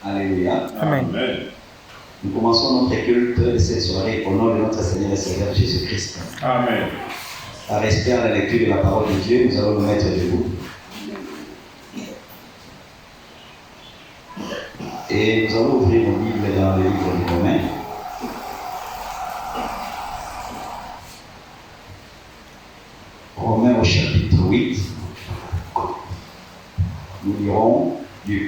Alléluia. Amen. Nous commençons notre culte de cette soirée au nom de notre Seigneur et Sauveur Jésus-Christ. Amen. Par respect à la lecture de la parole de Dieu, nous allons nous mettre debout. Et nous allons ouvrir nos Bibles dans le livre de Romains. Romains au chapitre 8. Nous lirons du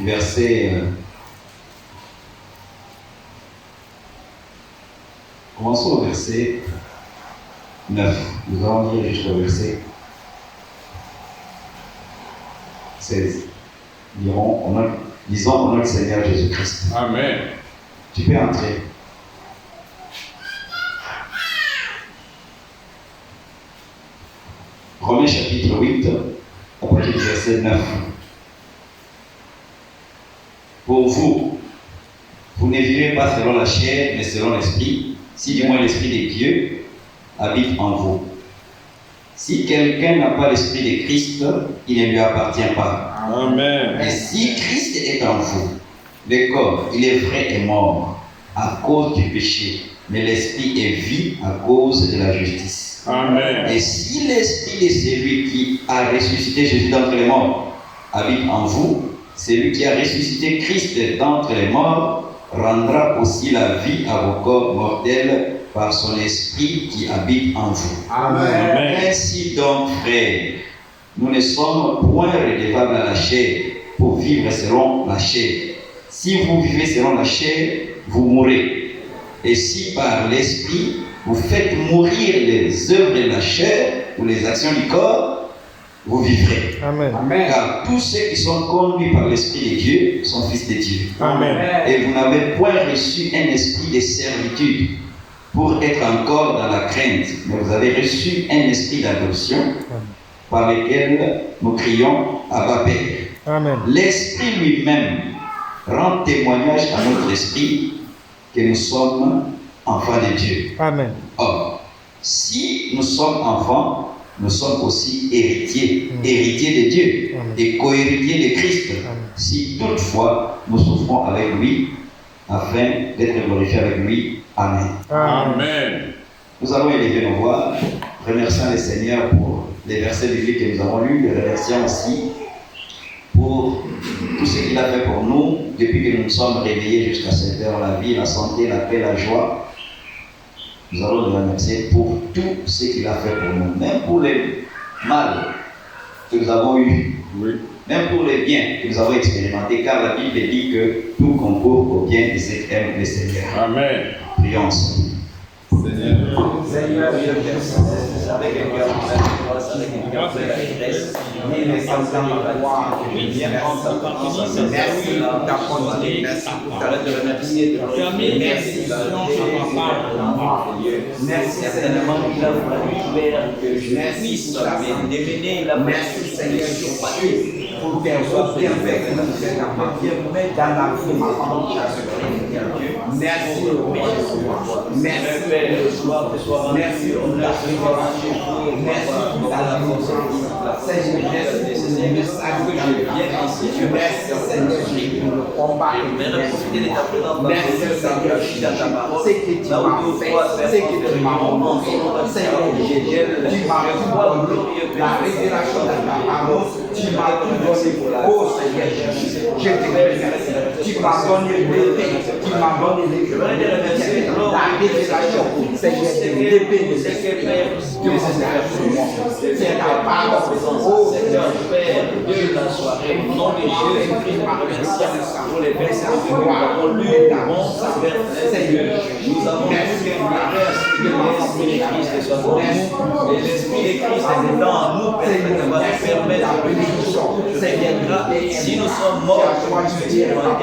verset. Commençons au verset 9. Nous allons lire jusqu'au verset 16. Disons au nom du Seigneur Jésus-Christ. Amen. Tu peux entrer. Romains chapitre 8, à partir du verset 9. Pour vous, vous ne vivez pas selon la chair, mais selon l'esprit, si du moins l'esprit de Dieu habite en vous. Si quelqu'un n'a pas l'esprit de Christ, il ne lui appartient pas. Amen. Et si Christ est en vous, le corps, il est vrai, est mort à cause du péché, mais l'esprit est vie à cause de la justice. Amen. Et si l'esprit de celui qui a ressuscité Jésus d'entre les morts habite en vous, celui qui a ressuscité Christ d'entre les morts rendra aussi la vie à vos corps mortels par son esprit qui habite en vous. Amen. Ainsi donc, frères, nous ne sommes point redevables à la chair pour vivre selon la chair. Si vous vivez selon la chair, vous mourrez. Et si par l'esprit, vous faites mourir les œuvres de la chair ou les actions du corps, vous vivrez. Amen. Car tous ceux qui sont conduits par l'Esprit de Dieu sont fils de Dieu. Amen. Et vous n'avez point reçu un esprit de servitude pour être encore dans la crainte, mais vous avez reçu un esprit d'adoption par lequel nous crions Abba Père. Amen. L'Esprit lui-même rend témoignage à notre esprit que nous sommes enfants de Dieu. Amen. Or, si nous sommes enfants, nous sommes aussi héritiers, héritiers de Dieu et co-héritiers de Christ. Si toutefois nous souffrons avec lui, afin d'être glorifiés avec lui. Amen. Amen. Nous allons élever nos voix, remerciant le Seigneur pour les versets bibliques que nous avons lus, et remerciant aussi pour tout ce qu'il a fait pour nous depuis que nous nous sommes réveillés jusqu'à cette heure, la vie, la santé, la paix, la joie. Nous allons le remercier pour tout ce qu'il a fait pour nous, même pour les mal que nous avons eus, même pour les biens que nous avons expérimentés, car la Bible dit que tout concourt au bien de ceux qui aiment le Seigneur. Amen. Prions ensemble. Seigneur, je te remercie avec un cœur avec un cœur de l'allégresse. Merci pour ta gloire. Merci pour ta bonté. Merci pour ta remercier. Merci merci certainement qu'il a fallu faire que je puisse démener la merci Seigneur sur papier pour tes œuvres bienfaites que nous faites dans la vie de ma famille. Merci merci pour la préparation. Merci pour ta réponse. Seigneur, merci pour le message que je viens ici. Merci Seigneur pour le combat. Merci Seigneur ce que tu m'as fait, ce que tu m'as montré. Seigneur, tu m'as tout la révélation de ta parole. Tu m'as tout donné. Oh Seigneur, je te remercie. Tu m'as donné l'épée. Tu m'as donné la révélation. Seigneur, l'épée de l'Esprit. C'est ta parole. Oh Seigneur, Père, Dieu, la soirée, au nom de Jésus-Christ, pour les versets que nous avons lus, Seigneur, nous avons fait que l'Esprit de Christ soit en nous, et l'Esprit de Christ est dedans en nous, Père, qui va nous permettre de bénéficier. Seigneur, si nous sommes morts, tu as été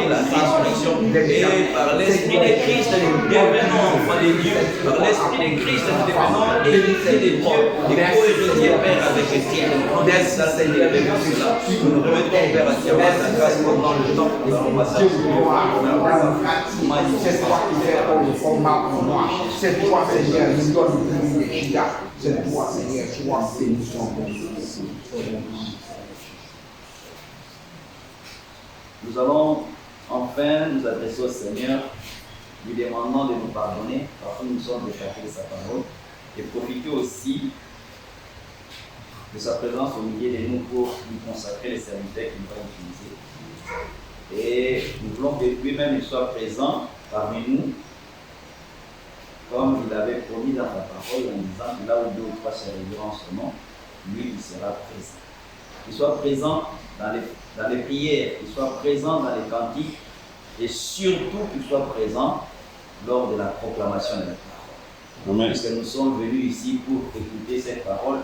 la résurrection, et par l'Esprit de Christ, nous devenons enfants de Dieu, par l'Esprit de Christ, nous devenons héritiers de Dieu, et co-héritiers, Père, avec Christ. Merci, Seigneur, de cela. Nous nous remettons, Père, à Dieu, ta grâce pendant le temps de la formation. C'est toi qui fais le combat pour moi. C'est toi, Seigneur, qui donne le privilège. C'est toi, Seigneur, toi, c'est nous sommes. Nous allons Enfin, nous adressons au Seigneur, lui demandant de nous pardonner, parce que nous sommes écartés de sa parole, et profiter aussi de sa présence au milieu de nous pour lui consacrer les serviteurs qu'il va utiliser. Et nous voulons que lui-même il soit présent parmi nous, comme il avait promis dans sa parole, en disant que là où 2 ou 3 se réuniront en son nom, lui il sera présent. Qu'il soit présent dans les prières, qu'il soit présent dans les cantiques, et surtout qu'il soit présent lors de la proclamation de la parole. Amen. Puisque nous sommes venus ici pour écouter cette parole,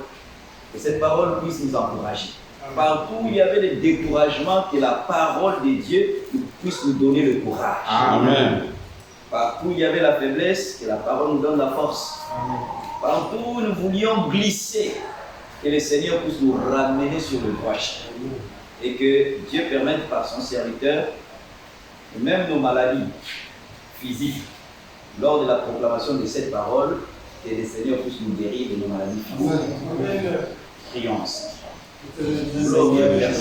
que cette parole puisse nous encourager. Partout où il y avait des découragements, que la parole de Dieu puisse nous donner le courage. Amen. Partout où il y avait la faiblesse, que la parole nous donne la force. Partout où nous voulions glisser, que le Seigneur puisse nous ramener sur le droit chemin. Et que Dieu permette par son serviteur, même nos maladies physiques, lors de la proclamation de cette parole, que le Seigneur puisse nous guérir de nos maladies physiques. Prions ensemble. Glorieux Père,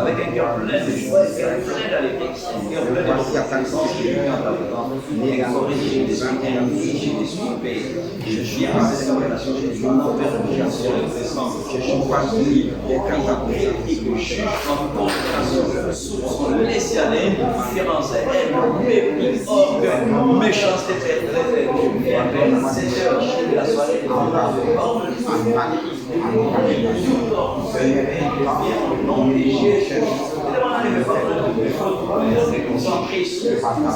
avec un cœur plein de joie, un cœur plein d'allégresse, un cœur plein de reconnaissance que je viens en ta présence, et encore j'ai des soutiens, j'ai des soupers, je viens à cette relation, je dis mon Père, je suis sur le présent, je suis pas fini, et que je juge en condamnation, laissez aller indifférence, haine, mépris, orgueil, méchanceté, Père, Seigneur, je la soirée de parole, au nom de Jésus,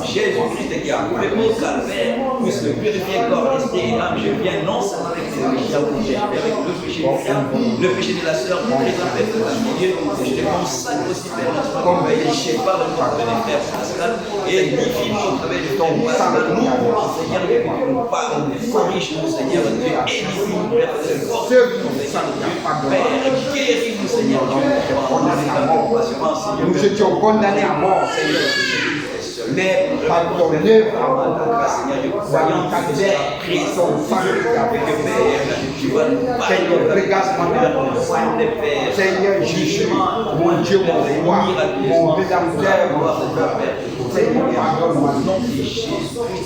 Jésus-Christ qui a coulé au calvaire, puisse le purifier corps, esprit et âme. Je viens non seulement avec le péché approché, mais avec le péché du frère, le péché de la sœur, le présent de la milieu. Et je te consacre aussi, Père, notre corps péché par le nom de frère Pascal. Et divine-nous au travers de ton Pascal. Nous, Seigneur, que tu nous parles, corrige-nous, Seigneur Dieu, édifie-nous, Père, le corps de ton Seigneur. Père, guéris-nous, Seigneur Dieu. Nous étions condamnés à mort, Seigneur. Mais pardonnez par ta grâce, Seigneur, voyant ta mère, son sang, Seigneur, regarde-moi, Seigneur Jésus, mon Dieu, mon roi, mon rédempteur, Seigneur, pardonne-moi, non,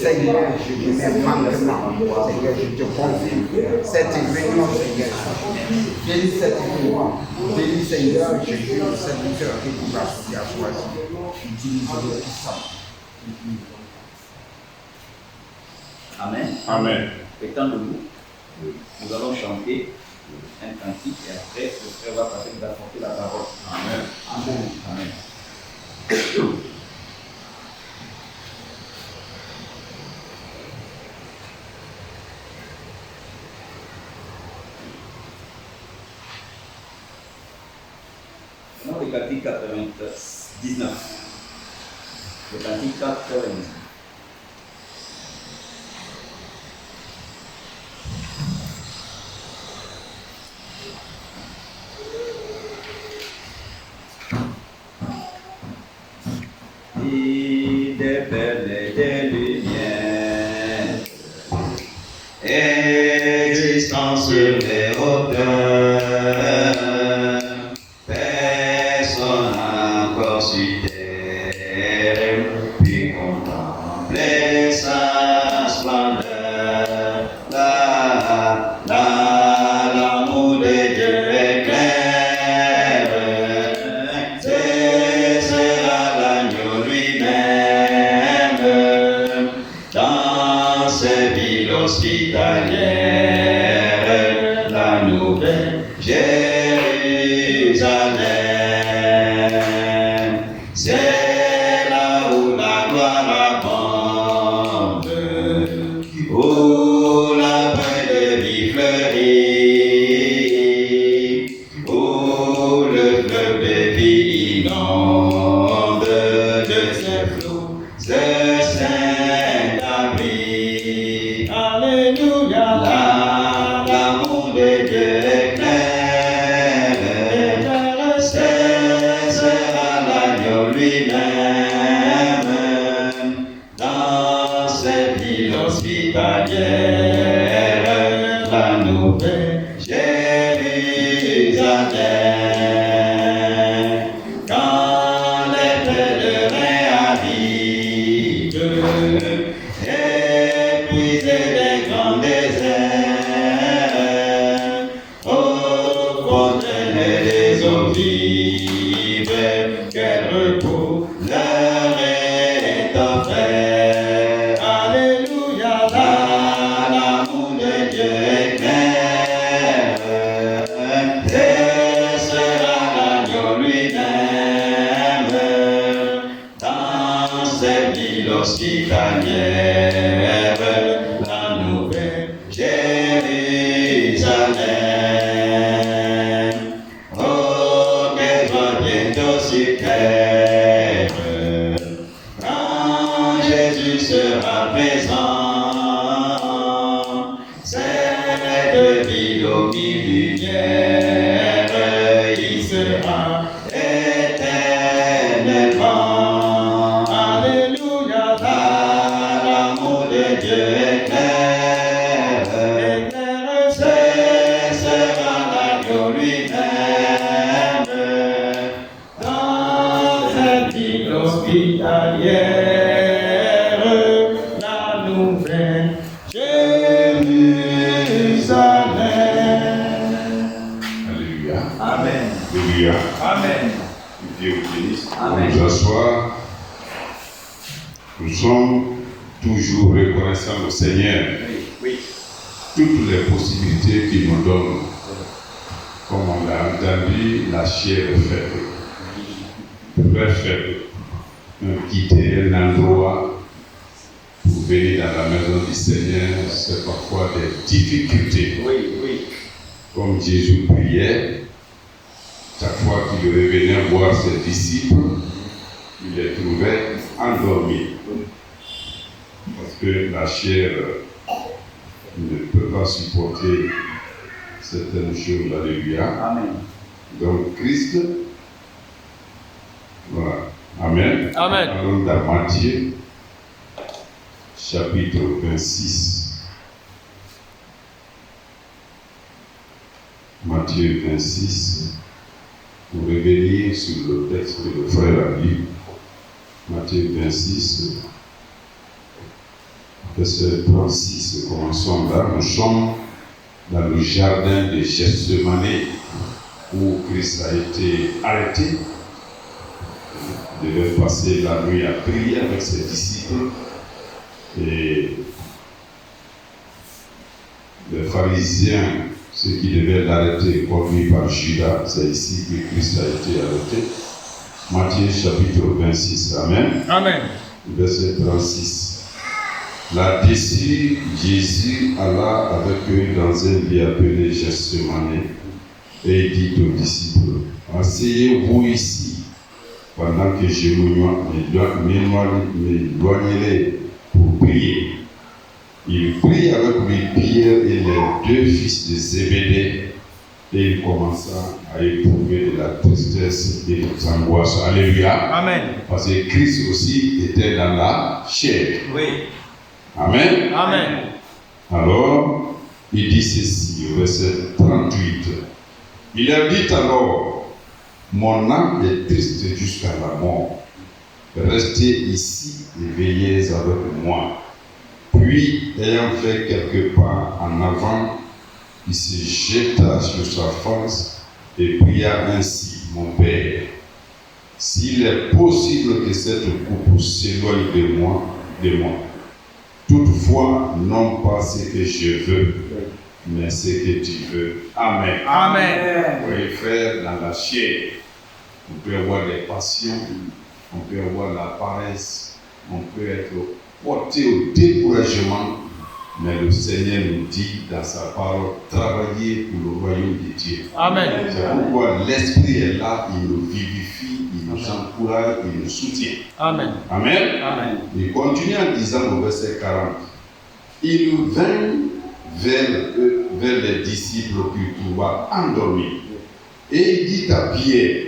Seigneur, je m'aime maintenant, Seigneur, je te confie cette réunion, Seigneur, bénis cette réunion, bénis, Seigneur, Jésus, le serviteur que tu as choisi, utilise-le puissant. Amen. Amen. Étant debout, nous allons chanter un cantique et après le frère va passer d'apporter la parole. Amen. Amen. Amen. Maintenant, le cantique 99. Le cantique 99. Des belles et des lumières, existence vers aucun, personne encore sur terre, puis contempler sa splendeur, l'amour de Dieu est clair, c'est l'agneau lui-même, dans ces villes hospitalières, la nouvelle Jérusalem, c'est là où la gloire abonde, où la vraie de vie fleurit, où le fleuve de vie inonde de ses flots, ce saint abri. Alléluia, l'amour de Dieu est clair, c'est l'agneau lui-même, dans cette ville hospitalière, la nouvelle Jérusalem. Quand les pèlerins hospitalière, la nouvelle Jérusalem. Oh, qu'elle va bientôt sur terre, quand Jésus sera présent. Cette ville au milieu, il sera éternellement. Alléluia, l'amour de Dieu éclaire, ce sera l'agneau lui-même, dans cette ville hospitalière, la nouvelle Jérusalem. Alléluia. Amen. Alléluia. Amen. Que Dieu vous bénisse. Amen. Nous asseoir. Nous sommes toujours reconnaissants au Seigneur. Oui. Toutes les possibilités qu'il nous donne. Comme on l'a entendu, la chair est faible. Très faible. Quitter un endroit pour venir dans la maison du Seigneur, c'est parfois des difficultés. Oui. Comme Jésus priait, chaque fois qu'il revenait voir ses disciples, il les trouvait endormis. Parce que la chair ne peut pas supporter certaines choses. Alléluia. Amen. Donc Christ, voilà. Amen. Amen. Allons dans Matthieu, chapitre 26. Matthieu 26. Pour revenir sur le texte que le frère a lu. Matthieu 26, verset 36. Commençons là. Nous sommes dans le jardin de Gethsemane où Christ a été arrêté. Il devait passer la nuit à prier avec ses disciples. Et les pharisiens, ceux qui devaient l'arrêter, conduits par Judas, c'est ici que Christ a été arrêté. Matthieu chapitre 26, Amen. Amen. Verset 36. Là-dessus, Jésus alla avec eux dans un lieu appelé Gethsemane et il dit aux disciples, asseyez-vous ici pendant que je m'éloignerai pour prier. Il prit avec lui Pierre et les deux fils de Zébédée et il commença à éprouver de la tristesse et des angoisses. Alléluia. Amen. Parce que Christ aussi était dans la chair. Oui. Amen. Amen. Alors, il dit ceci au verset 38. Il leur dit alors, mon âme est triste jusqu'à la mort. Restez ici et veillez avec moi. Puis, ayant fait quelques pas en avant, il se jeta sur sa face et pria ainsi, mon Père, s'il est possible que cette coupe s'éloigne de moi. Toutefois, non pas ce que je veux, mais ce que tu veux. Amen. Amen. Vous voyez, frère, dans la chair, on peut avoir des passions, on peut avoir la paresse, on peut être porté au découragement, mais le Seigneur nous dit dans sa parole, travaillez pour le royaume de Dieu. Amen. C'est pourquoi l'Esprit est là, il nous vivifie, il nous encourage, il nous soutient. Amen. Amen. Amen. Il continue en disant au verset 40, il vint vers les disciples qu'il trouva endormis. Et il dit à Pierre,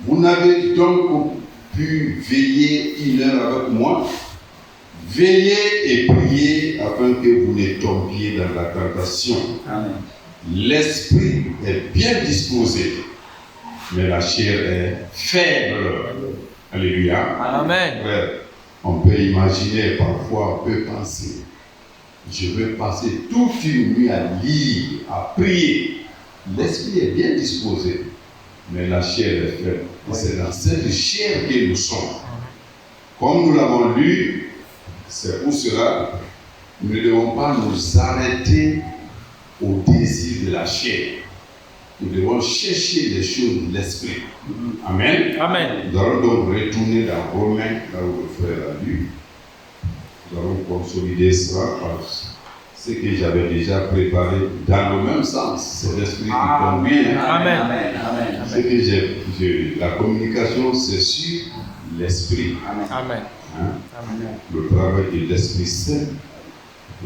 vous n'avez donc pu veiller une heure avec moi? Veillez et priez afin que vous ne tombiez dans la tentation. Amen. L'esprit est bien disposé, mais la chair est faible. Alléluia. Amen. Frère, on peut imaginer, parfois on peut penser, je veux passer toute une nuit à lire, à prier. L'esprit est bien disposé, mais la chair est faible. Et c'est dans cette chair que nous sommes. Comme nous l'avons lu, c'est pour cela nous ne devons pas nous arrêter au désir de la chair. Nous devons chercher les choses de l'esprit. Amen. Amen. Nous allons donc retourner dans Romains, là où le frère a lu. nous allons consolider cela par ce que j'avais déjà préparé dans le même sens. C'est l'esprit qui conduit. Amen. Ce que la communication, c'est sur l'esprit. Amen. Le travail de l'Esprit Saint.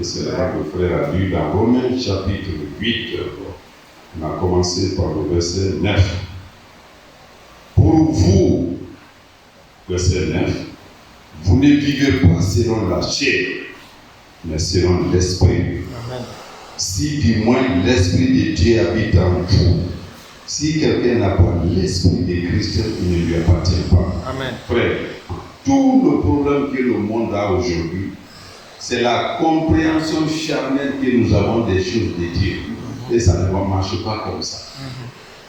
Et c'est là que le frère a lu dans Romains chapitre 8. On a commencé par le verset 9. Pour vous, verset 9, vous ne vivez pas selon la chair, mais selon l'esprit. Si du moins l'esprit de Dieu habite en vous, si quelqu'un n'a pas l'esprit de Christ, il ne lui appartient pas. Amen. Frère, tout le problème que le monde a aujourd'hui, c'est la compréhension charnelle que nous avons des choses de Dieu. Et ça ne marche pas comme ça.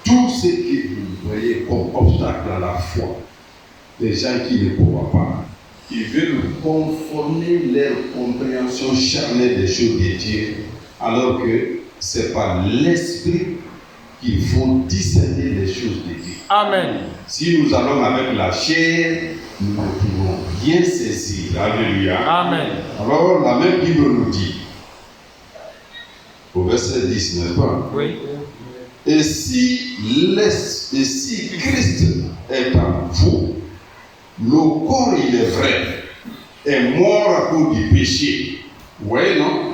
Tout ce que vous voyez comme obstacle à la foi, les gens qui ne croient pas, ils veulent conformer leur compréhension charnelle des choses de Dieu, alors que c'est par l'esprit qu'il faut discerner les choses de Dieu. Amen. Si nous allons avec la chair, nous ne pouvons rien saisir. Alléluia. Amen. Alors la même Bible nous dit, au verset 10, n'est-ce pas? Oui. Et si Christ est en vous, le corps, il est vrai, est mort à cause du péché. Vous voyez, non?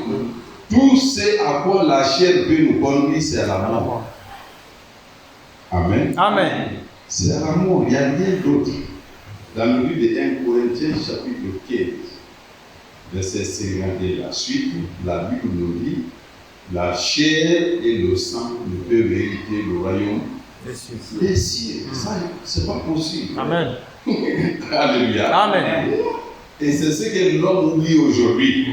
Tout ce à quoi la chair peut nous conduire, c'est à la mort. Amen. Amen. C'est à la mort, il n'y a rien d'autre. Dans le livre de 1 Corinthiens, chapitre 15, verset 50 et la suite, la Bible nous dit, la chair et le sang ne peuvent hériter le royaume des cieux. Ça, c'est pas possible. Amen. Alléluia. Amen. Et c'est ce que l'homme oublie aujourd'hui.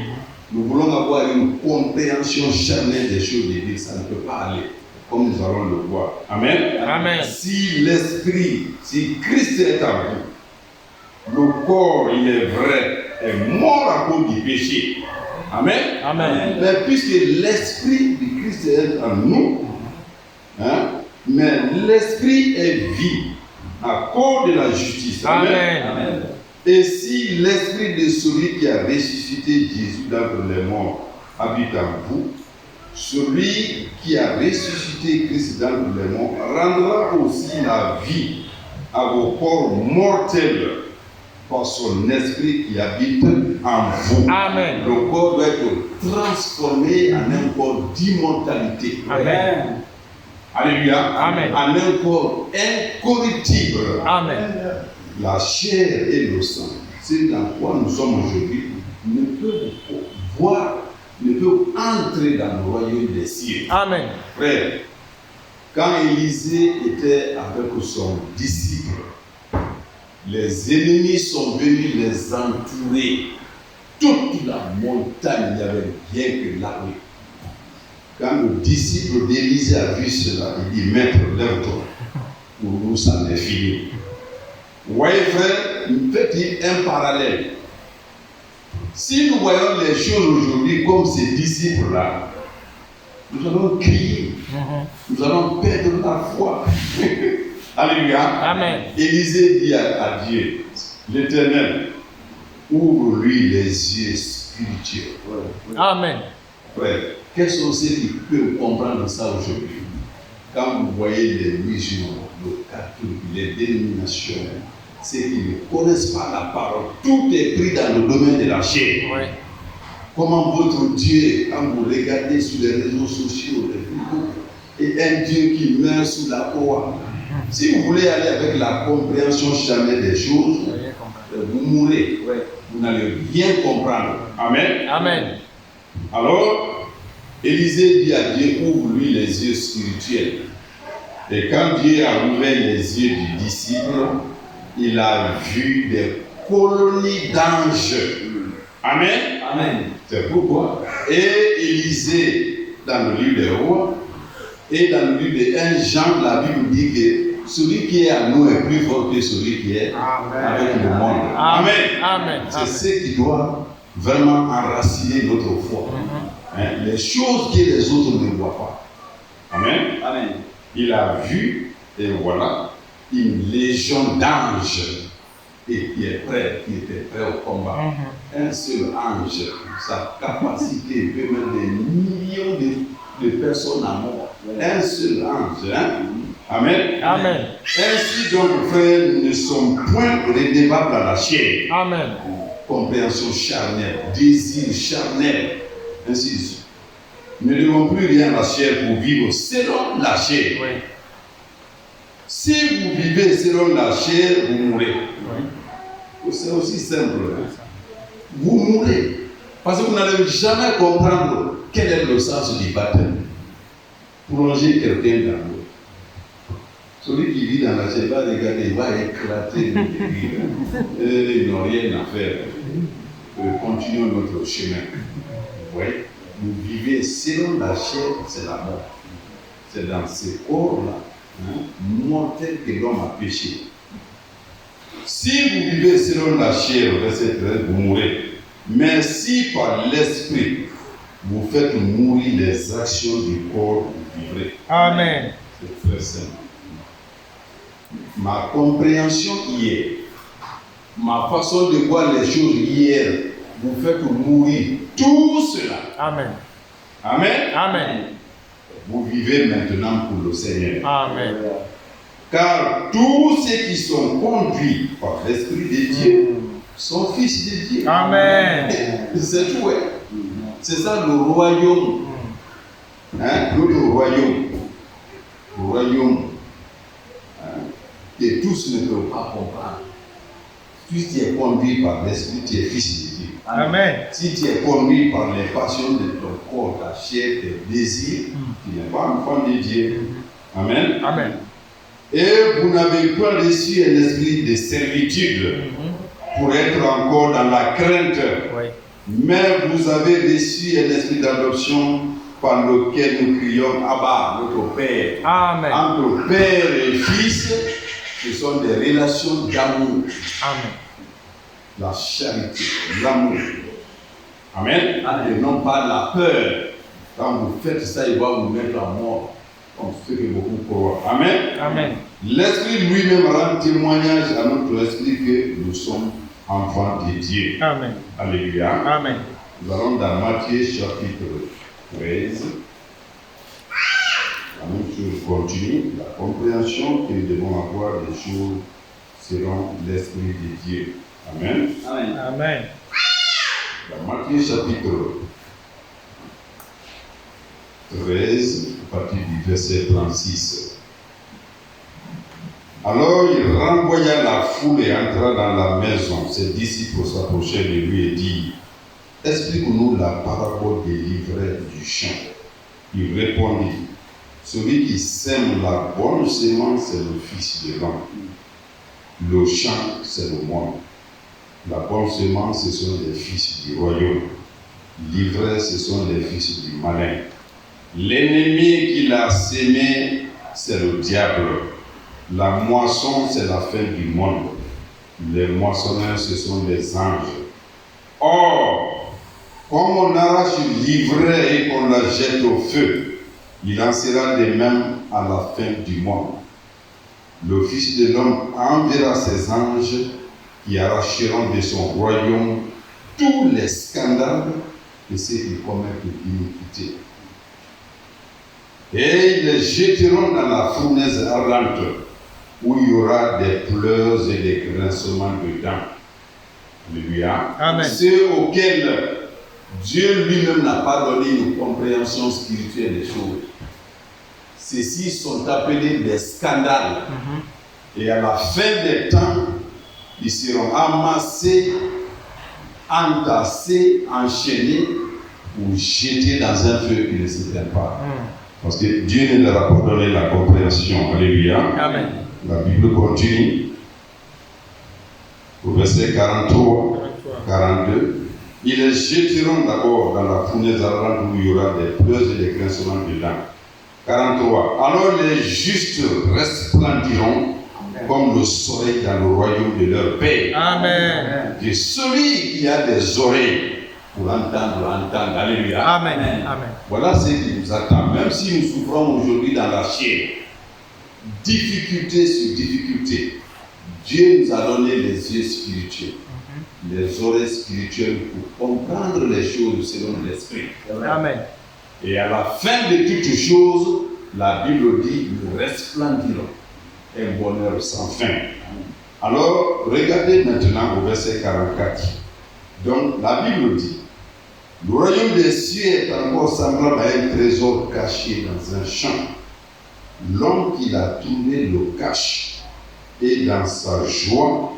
Nous voulons avoir une compréhension charnelle des choses de Dieu. Ça ne peut pas aller comme nous allons le voir. Amen. Amen. Si l'esprit, si Christ est en vous, le corps, il est vrai, est mort à cause du péché. Amen. Amen. Mais puisque l'esprit de Christ est en nous, mais l'esprit est vie à cause de la justice. Amen. Amen. Et si l'esprit de celui qui a ressuscité Jésus d'entre les morts habite en vous, celui qui a ressuscité Christ d'entre les morts rendra aussi la vie à vos corps mortels par son esprit qui habite en vous. Amen. Le corps doit être transformé en un corps d'immortalité. Amen. Alléluia. Amen. En un corps incorruptible. Amen. La chair et le sang, c'est dans quoi nous sommes aujourd'hui, ne peuvent voir, ne peuvent entrer dans le royaume des cieux. Amen. Frère, quand Élisée était avec son disciple, les ennemis sont venus les entourer. Toute la montagne, il n'y avait rien que l'armée. Quand le disciple d'Élisée a vu cela, il dit, Maître, lève-toi. Pour nous, ça n'est fini. Vous voyez, frère, faites un parallèle. Si nous voyons les choses aujourd'hui comme ces disciples-là, nous allons crier, nous allons perdre la foi. Alléluia. Amen. Élisée dit à Dieu, l'Éternel, ouvre-lui les yeux spirituels. Amen. Frère, quels sont ceux qui peuvent comprendre ça aujourd'hui? Quand vous voyez les musulmans, le catholique, les dénominations, ceux qui ne connaissent pas la parole, tout est pris dans le domaine de la chair. Oui. Comment votre Dieu, quand vous regardez sur les réseaux sociaux, et un Dieu qui meurt sous la croix. Si vous voulez aller avec la compréhension charnelle des choses, vous mourrez. Vous n'allez rien comprendre. Amen. Amen. Alors, Élisée dit à Dieu, ouvre-lui les yeux spirituels. Et quand Dieu a ouvert les yeux du disciple, il a vu des colonies d'anges. Amen. Amen. C'est pourquoi. Et Élisée, dans le livre des rois, et dans le livre de 1 Jean, la Bible dit que celui qui est à nous est plus fort que celui qui est avec le monde. Amen. Amen. C'est ce qui doit vraiment enraciner notre foi. Les choses que les autres ne voient pas. Amen. Amen. Il a vu, et voilà, une légion d'anges et qui est prêt, qui était prêt au combat. Un seul ange, sa capacité peut mettre des millions de personnes à mort. Un seul ange. Hein? Amen. Amen. Ainsi donc, frères, nous ne sommes point redevables à la chair. Amen. Compréhension charnelle, désir charnel, ainsi de suite. Nous ne devons plus rien à la chair pour vivre selon la chair. Oui. Si vous vivez selon la chair, vous mourrez. Oui. C'est aussi simple. Vous mourrez. Parce que vous n'allez jamais comprendre quel est le sens du baptême. Plonger quelqu'un dans l'eau. Celui qui vit dans la chair va regarder, il va éclater le début. Ils n'ont rien à faire. Continuons notre chemin. Vous voyez, vous vivez selon la chair, c'est la mort. C'est dans ce corps-là, mortel, que l'homme a péché. Si vous vivez selon la chair, verset 13, vous mourrez. Mais si par l'esprit, vous faites mourir les actions du corps, vous vivrez. Amen. C'est très simple. Ma compréhension hier, ma façon de voir les choses hier, vous faites mourir tout cela. Amen. Amen. Amen. Vous vivez maintenant pour le Seigneur. Amen. Car tous ceux qui sont conduits par l'Esprit de Dieu sont fils de Dieu. Amen. C'est tout. Hein? C'est ça le royaume. Hein? Notre royaume. Le royaume. Hein? Que tous ne peuvent pas comprendre. Si tu es conduit par l'Esprit, tu es fils de Dieu. Amen. Si tu es conduit par les passions de ton corps, ta chair, tes désirs, tu n'es pas enfant de Dieu. Amen. Amen. Et vous n'avez pas reçu un esprit de servitude pour être encore dans la crainte. Oui. Mais vous avez reçu un esprit d'adoption par lequel nous crions Abba, notre Père. Amen. Entre Père et Fils, ce sont des relations d'amour. Amen. La charité, l'amour. Amen. Et non pas la peur. Quand vous faites ça, il va vous mettre à mort. Comme ce que beaucoup croient. Amen. Amen. L'Esprit lui-même rend témoignage à notre esprit que nous sommes enfants de Dieu. Amen. Alléluia. Amen. Nous allons dans Matthieu chapitre 13. La même chose continue. La compréhension que nous devons avoir des choses selon l'Esprit de Dieu. Amen. Amen. Amen. Dans Matthieu chapitre 13, à partir du verset 36. Alors il renvoya la foule et entra dans la maison. Ses disciples s'approchèrent de lui et dirent: Explique-nous la parabole des livrets du champ. Il répondit: Celui qui sème la bonne semence, c'est le Fils de l'homme. Le champ, c'est le monde. La bonne semence, ce sont les fils du royaume. Livrets, ce sont les fils du malin. L'ennemi qui l'a sémé, c'est le diable. La moisson, c'est la fin du monde. Les moissonneurs, ce sont les anges. Or, comme on arrache l'ivraie et qu'on la jette au feu, il en sera de même à la fin du monde. Le Fils de l'homme enverra ses anges qui arracheront de son royaume tous les scandales de ceux qui commettent l'iniquité. Et ils les jetteront dans la fournaise ardente, où il y aura des pleurs et des grincements de dents. Alléluia. Amen. Ceux auxquels Dieu lui-même n'a pas donné une compréhension spirituelle des choses. Ceux-ci sont appelés des scandales. Et à la fin des temps, ils seront amassés, entassés, enchaînés ou jetés dans un feu qui ne s'éteint pas. Parce que Dieu ne leur a pas donné la compréhension. Alléluia. Amen. La Bible continue. Au verset 43, 42. Ils les jetteront d'abord dans la fournaise ardente où il y aura des pleurs et des grincements de dents. 43. Alors les justes resplendiront comme le soleil dans le royaume de leur Père. Amen. Et celui qui a des oreilles pour entendre. Alléluia. Amen. Amen. Voilà ce qui nous attend. Même si nous souffrons aujourd'hui dans la chair, difficulté sur difficulté, Dieu nous a donné les yeux spirituels, les oreilles spirituelles pour comprendre les choses selon l'esprit. Amen. Et à la fin de toutes choses, la Bible dit, nous resplendirons un bonheur sans fin. Alors, regardez maintenant au verset 44. Donc, la Bible dit, le royaume des cieux est encore semblable à un trésor caché dans un champ. L'homme qui l'a trouvé le cache, et dans sa joie,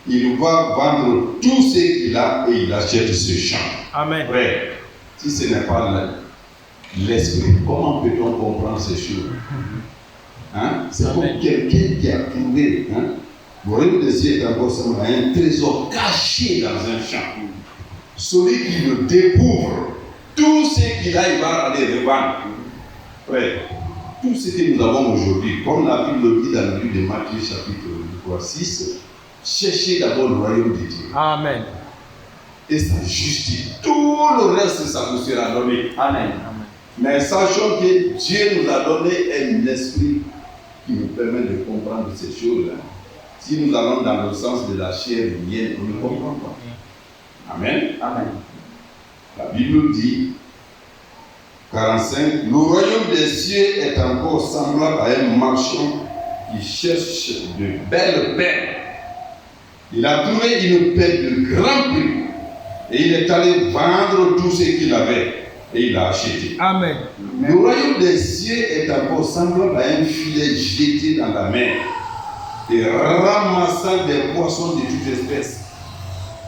il va vendre tout ce qu'il a et il achète ce champ. Amen. Frère, si ce n'est pas l'esprit, comment peut-on comprendre ces choses? Hein? C'est comme quelqu'un qui a trouvé. Hein? Le royaume des cieux est encore semblable à un trésor caché dans un champ. Celui qui le découvre, tout ce qu'il a, il va aller revendre. Frère, tout ce que nous avons aujourd'hui, comme la Bible dit dans le livre de Matthieu chapitre 6, cherchez d'abord le royaume de Dieu. Amen. Et sa justice. Tout le reste, ça vous sera donné. Amen. Mais sachons que Dieu nous a donné un esprit qui nous permet de comprendre ces choses-là. Si nous allons dans le sens de la chair humaine, on ne comprend pas. Amen. Amen. La Bible dit, 45, le royaume des cieux est encore semblable à un marchand qui cherche de belles perles. Il a trouvé une perle de grand prix et il est allé vendre tout ce qu'il avait et il a acheté. Amen. Le royaume des cieux est encore semblable à un filet jeté dans la mer et ramassant des poissons de toute espèce.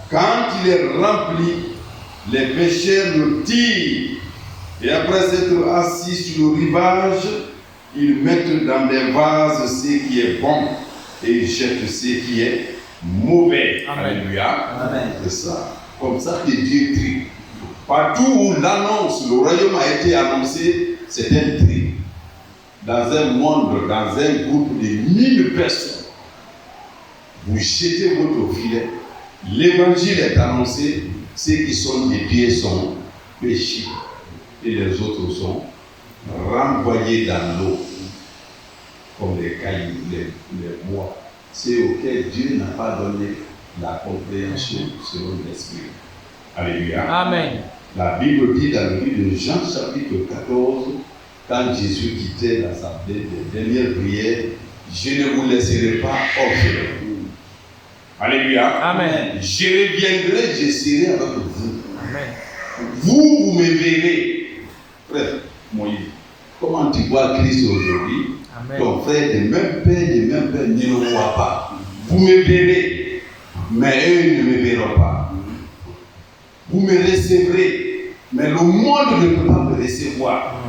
Quand il est rempli, les pêcheurs le tirent et après s'être assis sur le rivage, ils mettent dans des vases ce qui est bon et ils jettent ce qui est mauvais. Amen. Alléluia. Amen. C'est ça. Comme ça que Dieu trie. Partout où l'annonce, le royaume a été annoncé, c'est un tri. Dans un monde, dans un groupe de 1000 personnes, vous jetez votre filet. L'évangile est annoncé, ceux qui sont des pieds sont péchés et les autres sont renvoyés dans l'eau comme les cailloux, les bois. C'est auquel Dieu n'a pas donné la compréhension selon l'esprit. Alléluia. Amen. La Bible dit dans le livre de Jean chapitre 14, quand Jésus quittait dans sa dernière prière, je ne vous laisserai pas orphelins. Alléluia. Amen. Je reviendrai, je serai avec vous. Amen. Vous me verrez. Frère, Moïse, comment tu vois Christ aujourd'hui? Amen. Ton frère de même père, ne le voit pas. Vous me verrez, mais eux ne me verront pas. Vous me recevrez, mais le monde ne peut pas me recevoir.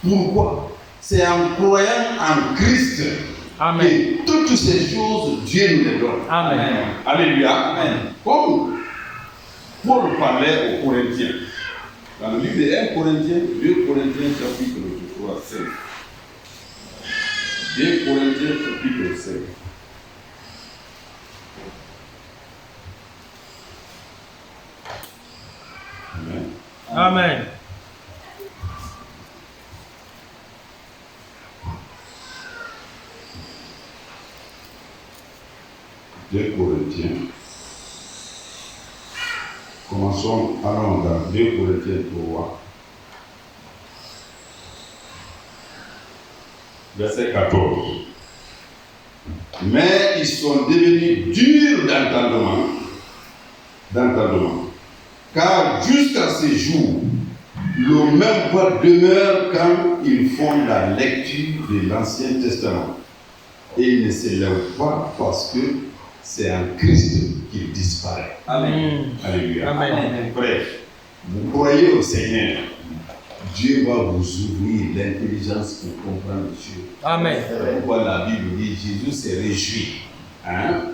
Pourquoi? C'est en croyant en Christ. Amen. Et toutes ces choses, Dieu nous les donne. Amen. Alléluia. Amen. Comme Paul parlait aux Corinthiens. Dans le livre de 1 Corinthiens, 2 Corinthiens chapitre 5. 2 Corinthiens chapitre 5. Amen. Amen. Deux Corinthiens. Commençons, allons dans 2 Corinthiens 3. Verset 14. Mais ils sont devenus durs d'entendement, car jusqu'à ce jour, le même voix demeure quand ils font la lecture de l'Ancien Testament. Et ils ne se lèvent pas parce que c'est en Christ qu'il disparaît. Amen. Alléluia. Amen. Frère, vous croyez au Seigneur, Dieu va vous ouvrir l'intelligence pour comprendre les choses. Amen. C'est pourquoi la Bible dit Jésus s'est réjoui.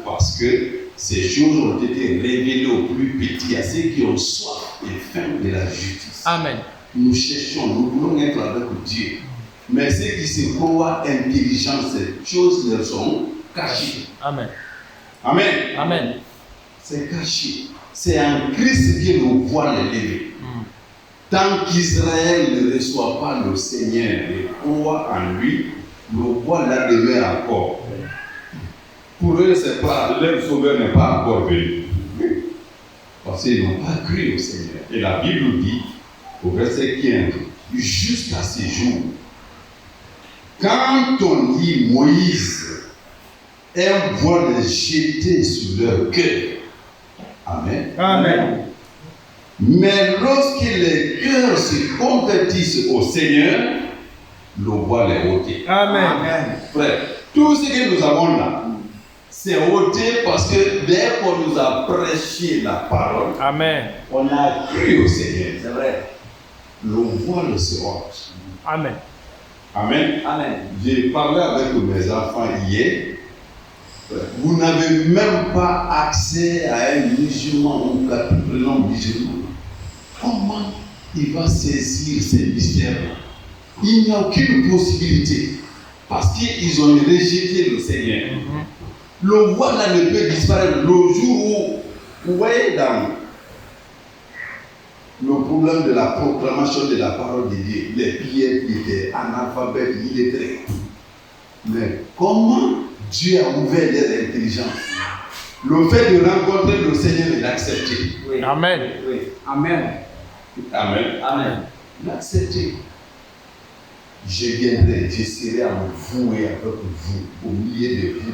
Parce que ces choses ont été révélées aux plus petits, à ceux qui ont soif et faim de la justice. Amen. Nous cherchons, nous voulons être avec Dieu. Mais ceux qui se croient intelligents, ces choses leur sont cachées. Amen. Amen. Amen. C'est caché. C'est en Christ que nous voit les lever. Tant qu'Israël ne reçoit pas le Seigneur et croit en lui, le voit là demeure encore. Pour eux, c'est pas, leur sauveur n'est pas encore venu. Parce qu'ils n'ont pas cru au Seigneur. Et la Bible dit, au verset 15, jusqu'à ces jours, quand on lit Moïse, aime voir les jeter sur leur cœur. Amen. Amen. Mais lorsque les cœurs se convertissent au Seigneur, le voit les ôter. Amen. Frère, tout ce que nous avons là, c'est ôté parce que dès qu'on nous a prêché la parole, Amen. on a cru au Seigneur. C'est vrai. Le voile se ôte. Amen. Amen. Amen. J'ai parlé avec mes enfants hier. Vous n'avez même pas accès à un musulman ou à tout le nom musulman. Comment il va saisir ces mystères-là? Il n'y a aucune possibilité. Parce qu'ils ont rejeté le Seigneur. Le voile là ne peut disparaître le jour où, vous voyez, dans le problème de la proclamation de la parole de Dieu, les Pierre qui étaient analphabètes, illettrés. Mais comment Dieu a ouvert leur intelligence? Le fait de rencontrer le Seigneur et d'accepter. Oui. Amen. Oui. Amen. Amen. Amen. L'accepter. Je viendrai, je serai à vous et avec vous, au milieu de vous.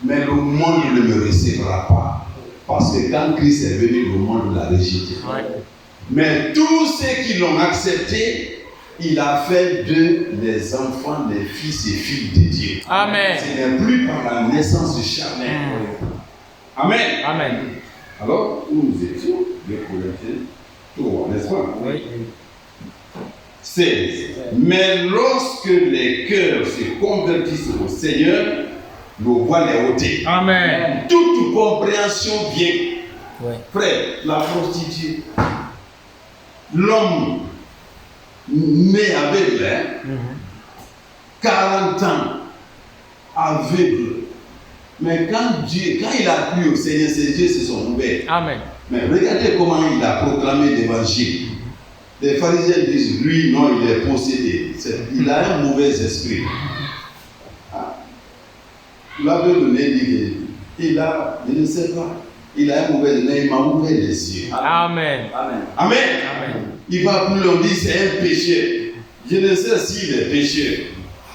Mais le monde ne me recevra pas. Parce que quand Christ est venu, le monde l'a rejeté. Ouais. Mais tous ceux qui l'ont accepté, il a fait d'eux les enfants, les fils et filles de Dieu. Amen. Ce n'est plus par la naissance charnelle. Amen. Amen. Alors, nous étions les Corinthiens 3, n'est-ce pas? Oui. 16. Mais lorsque les cœurs se convertissent au Seigneur, le voile est ôté. Amen. Toute compréhension vient. Oui. Frère, la prostituée, l'homme né aveugle, 40 ans, aveugle. Mais quand il a cru au Seigneur, ses yeux se sont ouverts. Amen. Mais regardez comment il a proclamé l'évangile. Les pharisiens disent, lui, non, il est possédé. Il a un mauvais esprit. L'aveugle dit, il a, je ne sais pas, il a un mauvais esprit, il m'a ouvert les yeux. Amen. Amen. Amen. Amen. Il va plus loin, dit c'est un pécheur. Je ne sais s'il est pécheur,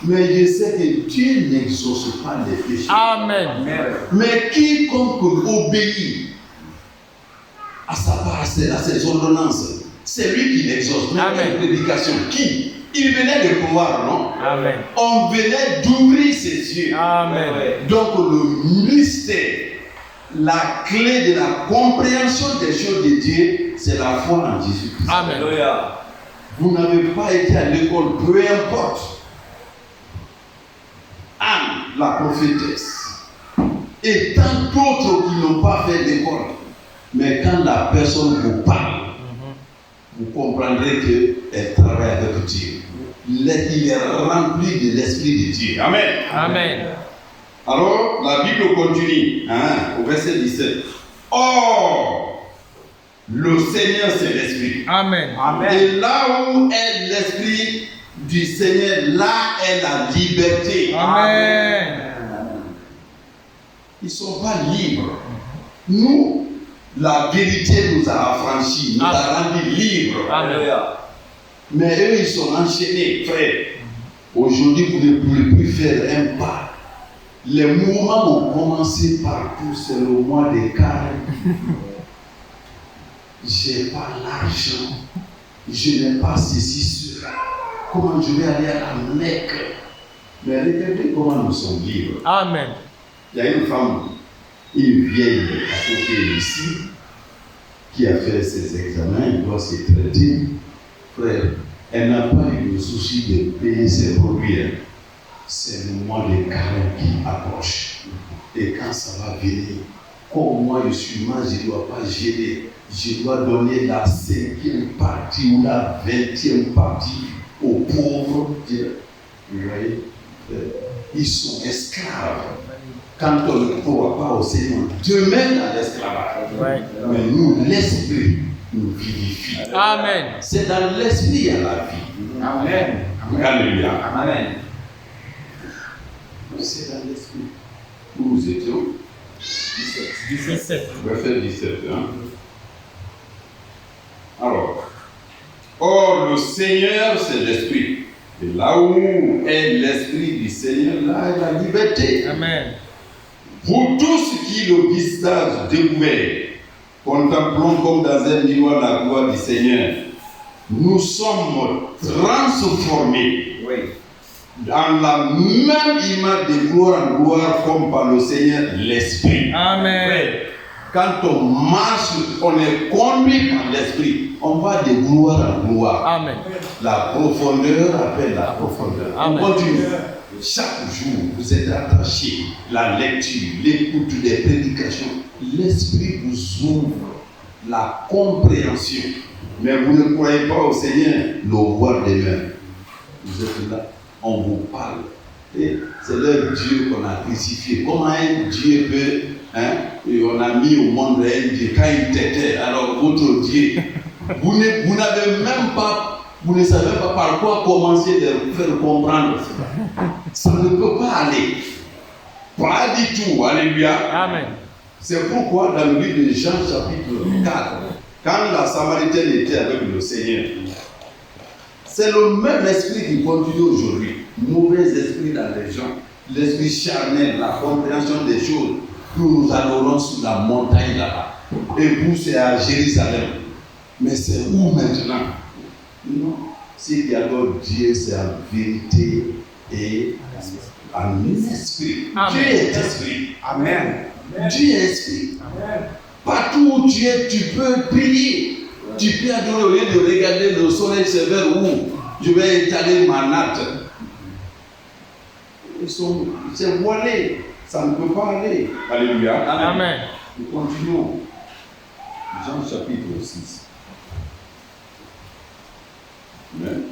mais je sais que Dieu n'exauce pas les pécheurs. Amen. Mais quiconque obéit à sa part, à ses ordonnances, c'est lui qui l'exauce. Mais Amen. une prédication, qui? Il venait de croire, non? Amen. On venait d'ouvrir ses yeux. Amen. Donc le mystère, la clé de la compréhension des choses de Dieu, c'est la foi en Jésus-Christ. Amen. Alléluia. Vous n'avez pas été à l'école, peu importe. Anne, la prophétesse, et tant d'autres qui n'ont pas fait l'école. Mais quand la personne vous parle, vous comprendrez qu'elle travaille avec Dieu. Il est rempli de l'Esprit de Dieu. Amen. Amen. Alors, la Bible continue, au verset 17. Or, le Seigneur, c'est l'Esprit. Amen. Et là où est l'Esprit du Seigneur, là est la liberté. Amen. Ils ne sont pas libres. Nous, la vérité nous a affranchis, nous a rendus libres. Alléluia. Mais eux, ils sont enchaînés, frère. Aujourd'hui, vous ne pouvez plus faire un pas. Les mouvements ont commencé partout, c'est le mois des carême. J'ai pas l'argent, je n'ai pas ceci, cela. Comment je vais aller à la Mecque? Mais regardez comment nous sommes libres. Amen. Il y a une femme, une vieille à côté ici, qui a fait ses examens, elle doit se traiter. Frère, elle n'a pas eu le souci de payer ses produits. C'est le mois de carême qui approche. Et quand ça va venir, comme moi je suis mal, je ne dois pas gérer. Je dois donner la 5e partie ou la 20e partie aux pauvres. Vous voyez, ils sont esclaves. Quand on ne croit pas au Seigneur, demain dans l'esclavage. Ouais. Mais nous, l'esprit nous vivifie. Amen. C'est dans l'esprit à la vie. Amen. Alléluia. Amen. C'est dans l'esprit. où nous étions. 17. Verset 17. Hein? Alors, or le Seigneur, c'est l'Esprit. Et là où est l'Esprit du Seigneur, là est la liberté. Amen. Vous tous qui, le visage découvert, contemplons comme dans un miroir la gloire du Seigneur, nous sommes transformés dans la même image de gloire en gloire comme par le Seigneur l'Esprit. Amen. Quand on marche, on est conduit par l'Esprit. On va de gloire en gloire. Amen. La profondeur appelle la profondeur. Amen. On continue. Chaque jour, vous êtes attachés. La lecture, l'écoute des prédications. L'Esprit vous ouvre la compréhension. Mais vous ne croyez pas au Seigneur, le voir des mains. Vous êtes là, on vous parle. Et c'est leur Dieu qu'on a crucifié. Comment un Dieu peut, et on a mis au monde un Dieu quand il t'était, alors votre Dieu, vous n'avez même pas, vous ne savez pas par quoi commencer de faire comprendre cela. Ça ne peut pas aller. Pas du tout. Alléluia. Amen. C'est pourquoi dans le livre de Jean chapitre 4, quand la Samaritaine était avec le Seigneur, c'est le même esprit qui continue aujourd'hui. Mauvais esprit dans les gens, l'esprit charnel, la compréhension des choses. Nous allons sur la montagne là-bas. Et vous, c'est à Jérusalem. Mais c'est où maintenant? Non. Ce qui adore Dieu, c'est en vérité et en esprit. Amen. Dieu est esprit. Amen. Dieu est esprit. Amen. Partout où tu es, tu peux prier. Tu peux adorer au lieu de regarder le soleil, c'est vers où je vais étaler ma natte. C'est voilé. Ça ne peut pas aller. Alléluia. Amen. Nous continuons. Jean chapitre 6. Amen.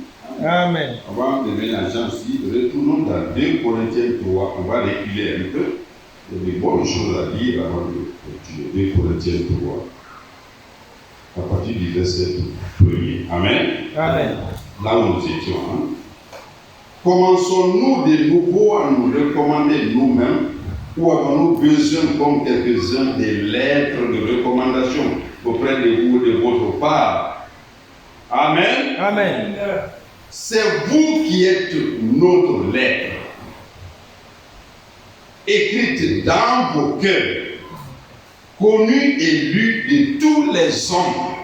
Amen. Avant de venir à Jean 6, retournons dans 2 Corinthiens 3. On va reculer un peu. Il y a des bonnes choses à dire avant de continuer. 2 Corinthiens 3. À partir du verset 1er. Amen. Amen. Là où nous étions. Commençons-nous de nouveau à nous recommander nous-mêmes ou avons-nous besoin, comme quelques-uns, des lettres de recommandation auprès de vous et de votre part? Amen. Amen. C'est vous qui êtes notre lettre, écrite dans vos cœurs, connue et lue de tous les hommes.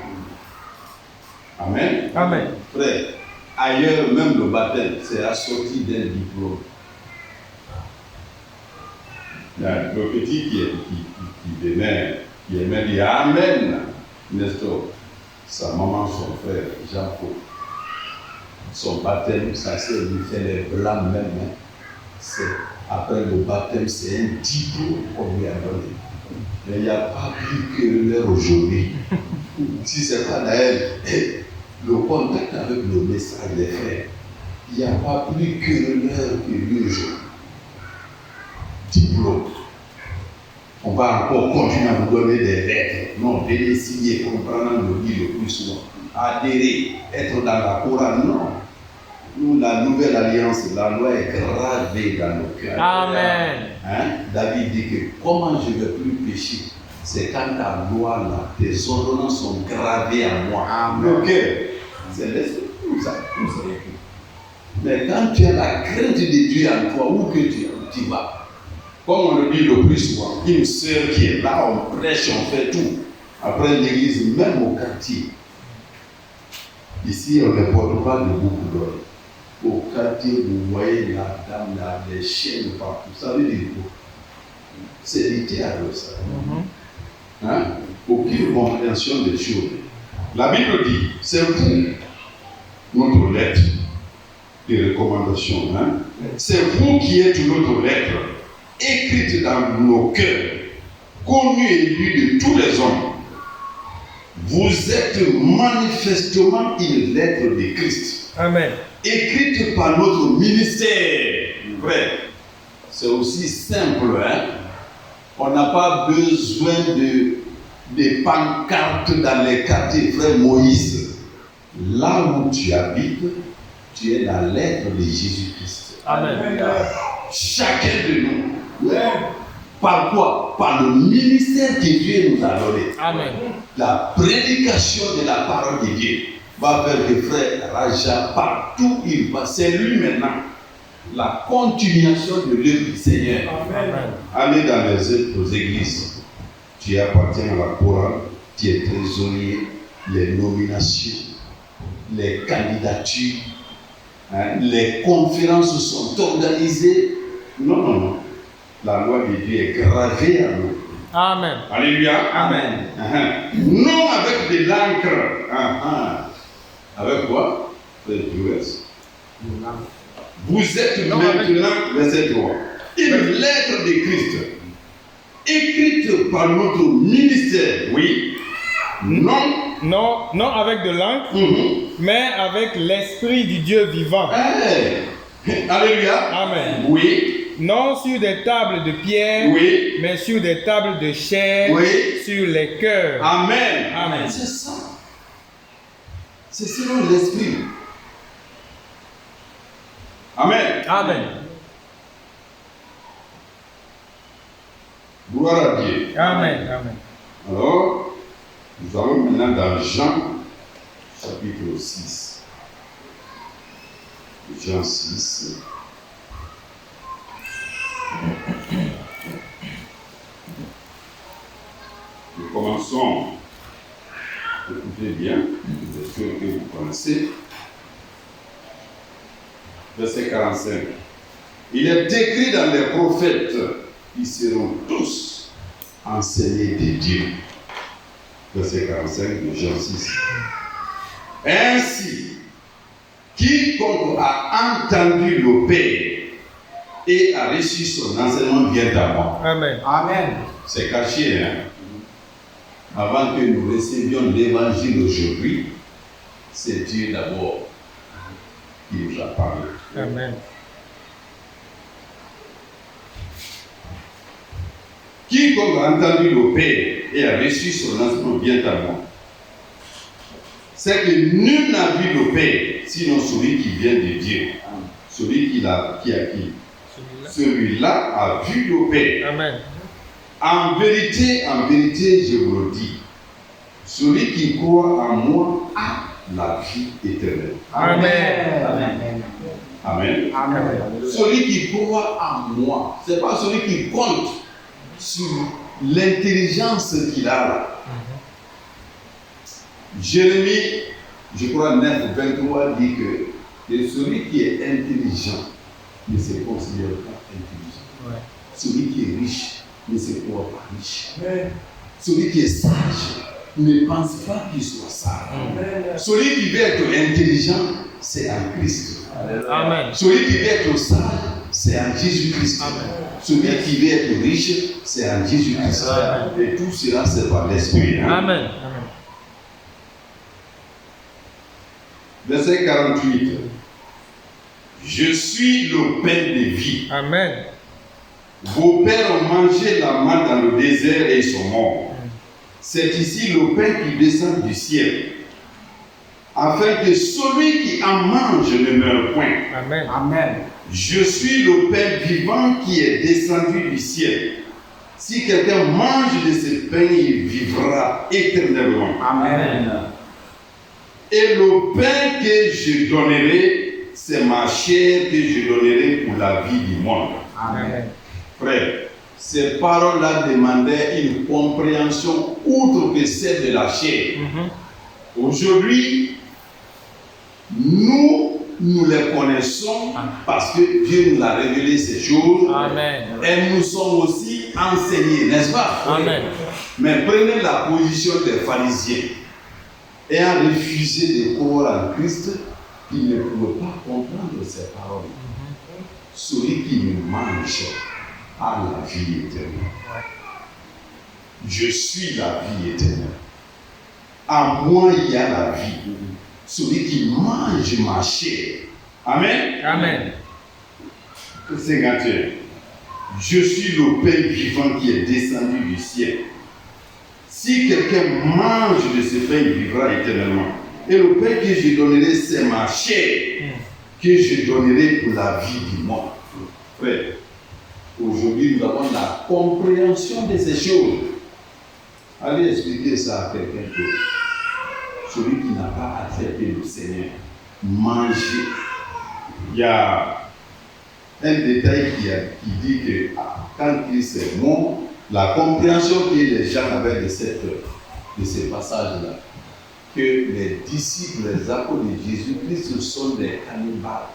Amen. Amen. Frère, ailleurs, même le baptême, c'est assorti d'un diplôme. Il y a le petit qui venait, qui aimait dire Amen, Nestor. Sa maman, son frère, Jean-Paul. Son baptême, ça c'est lui fait les blancs même. Après le baptême, c'est un diplôme qu'on lui a donné. Mais il n'y a pas plus que l'heure aujourd'hui. Si ce n'est pas d'ailleurs le contact avec le message des frères, il n'y a pas plus que l'heure que lui aujourd'hui. Diplôme. On va encore continuer à vous donner des lettres. Non, venez signer, comprendre le dit le plus souvent. Adhérer, être dans la Coran, non. Nous, la nouvelle alliance, la loi est gravée dans nos cœurs. Amen. David dit que comment je ne vais plus pécher, c'est quand ta loi, là, tes ordonnances sont gravées en moi. Le cœur, c'est l'esprit, tout ça. Mais quand tu as la crainte de Dieu en toi, où que tu vas, comme on le dit le plus souvent, une sœur qui est là, on prêche, on fait tout. Après l'église, même au quartier. Ici, on ne porte pas de beaucoup d'or. Au quartier, vous voyez la dame, là, les chaînes partout. Ça veut dire quoi? C'est du théâtre, ça. Aucune compréhension des choses. La Bible dit, c'est vous, notre lettre de recommandation. C'est vous qui êtes notre lettre, écrite dans nos cœurs, connue et lue de tous les hommes. Vous êtes manifestement une lettre de Christ. Amen. Écrite par notre ministère. Frère, c'est aussi simple. On n'a pas besoin de pancartes dans les quartiers. Frère Moïse, là où tu habites, tu es la lettre de Jésus-Christ. Amen. Chacun de nous. Par quoi? Par le ministère que Dieu nous a donné. Amen. La prédication de la parole de Dieu va faire que frère Raja, partout il va. C'est lui maintenant. La continuation de l'œuvre du Seigneur. Amen. Allez dans les autres églises. Tu appartiens à la chorale, tu es trésorier, les nominations, les candidatures, les conférences sont organisées. Non. La loi de Dieu est gravée à nous. Amen. Alléluia. Amen. Non avec de l'encre. Avec quoi? Vous êtes maintenant, verset 3, une lettre de Christ, écrite par notre ministère, oui, Non avec de l'encre, mais avec l'esprit du Dieu vivant. Alléluia. Amen. Oui. Non sur des tables de pierre, Oui. mais sur des tables de chair, Oui. sur les cœurs. Amen. Amen. C'est ça. C'est selon l'esprit. Amen. Amen. Gloire à Dieu. Amen. Amen. Alors, nous allons maintenant dans Jean, chapitre 6. Jean 6. Nous commençons, écoutez bien, c'est sûr que vous connaissez. Verset 45. Il est écrit dans les prophètes, ils seront tous enseignés de Dieu. Verset 45 de Jean 6. Ainsi, quiconque a entendu le Père et a reçu son enseignement vient à moi. Amen. Amen. C'est caché, hein? Avant que nous recevions l'évangile aujourd'hui, c'est Dieu d'abord qui nous a parlé. Amen. Quiconque a entendu le Père et a reçu son enseignement vient à moi. C'est que nul n'a vu le Père, sinon celui qui vient de Dieu. Celui qui a qui? Celui-là a vu le Père. Amen. En vérité, je vous le dis, celui qui croit en moi a la vie éternelle. Amen. Amen. Amen. Celui qui croit en moi, ce n'est pas celui qui compte sur l'intelligence qu'il a là. Jérémie, je crois 9, 23 dit que celui qui est intelligent ne se considère pas intelligent. Ouais. Celui qui est riche ne se croit pas riche. Celui qui est sage ne pense pas qu'il soit sage. Celui qui veut être intelligent, c'est en Christ. Amen. Celui qui veut être sage, c'est en Jésus-Christ. Celui qui veut être riche, c'est en Jésus-Christ. Et tout cela, c'est par l'Esprit. Hein? Amen. Amen. Verset 48. Je suis le pain de vie. Amen. Vos pères ont mangé la manne dans le désert et ils sont morts. C'est ici le pain qui descend du ciel, afin que celui qui en mange ne meure point. Amen. Amen. Je suis le pain vivant qui est descendu du ciel. Si quelqu'un mange de ce pain, il vivra éternellement. Amen. Et le pain que je donnerai, c'est ma chair que je donnerai pour la vie du monde. Amen. Frère, ces paroles-là demandaient une compréhension outre que celle de la chair. Aujourd'hui, nous les connaissons parce que Dieu nous a révélé ces choses. Amen. Elles nous sont aussi enseignées, n'est-ce pas? Amen. Mais prenez la position des pharisiens. Ayant refusé de croire en Christ, ils ne pouvaient pas comprendre ces paroles. Celui qui me mange a la vie éternelle. Je suis la vie éternelle. En moi, il y a la vie. Celui qui mange ma chair. Amen. Amen. 51. Je suis le pain vivant qui est descendu du ciel. Si quelqu'un mange de ce pain, il vivra éternellement. Et le pain que je donnerai, c'est ma chair que je donnerai pour la vie du monde. Frère, aujourd'hui, nous avons la compréhension de ces choses. Allez expliquer ça à quelqu'un d'autre. Celui qui n'a pas accepté le Seigneur, manger. Il y a un détail qui dit que quand Christ est mort, la compréhension que les gens avaient de ces passages-là, que les disciples, les apôtres de Jésus-Christ sont des cannibales.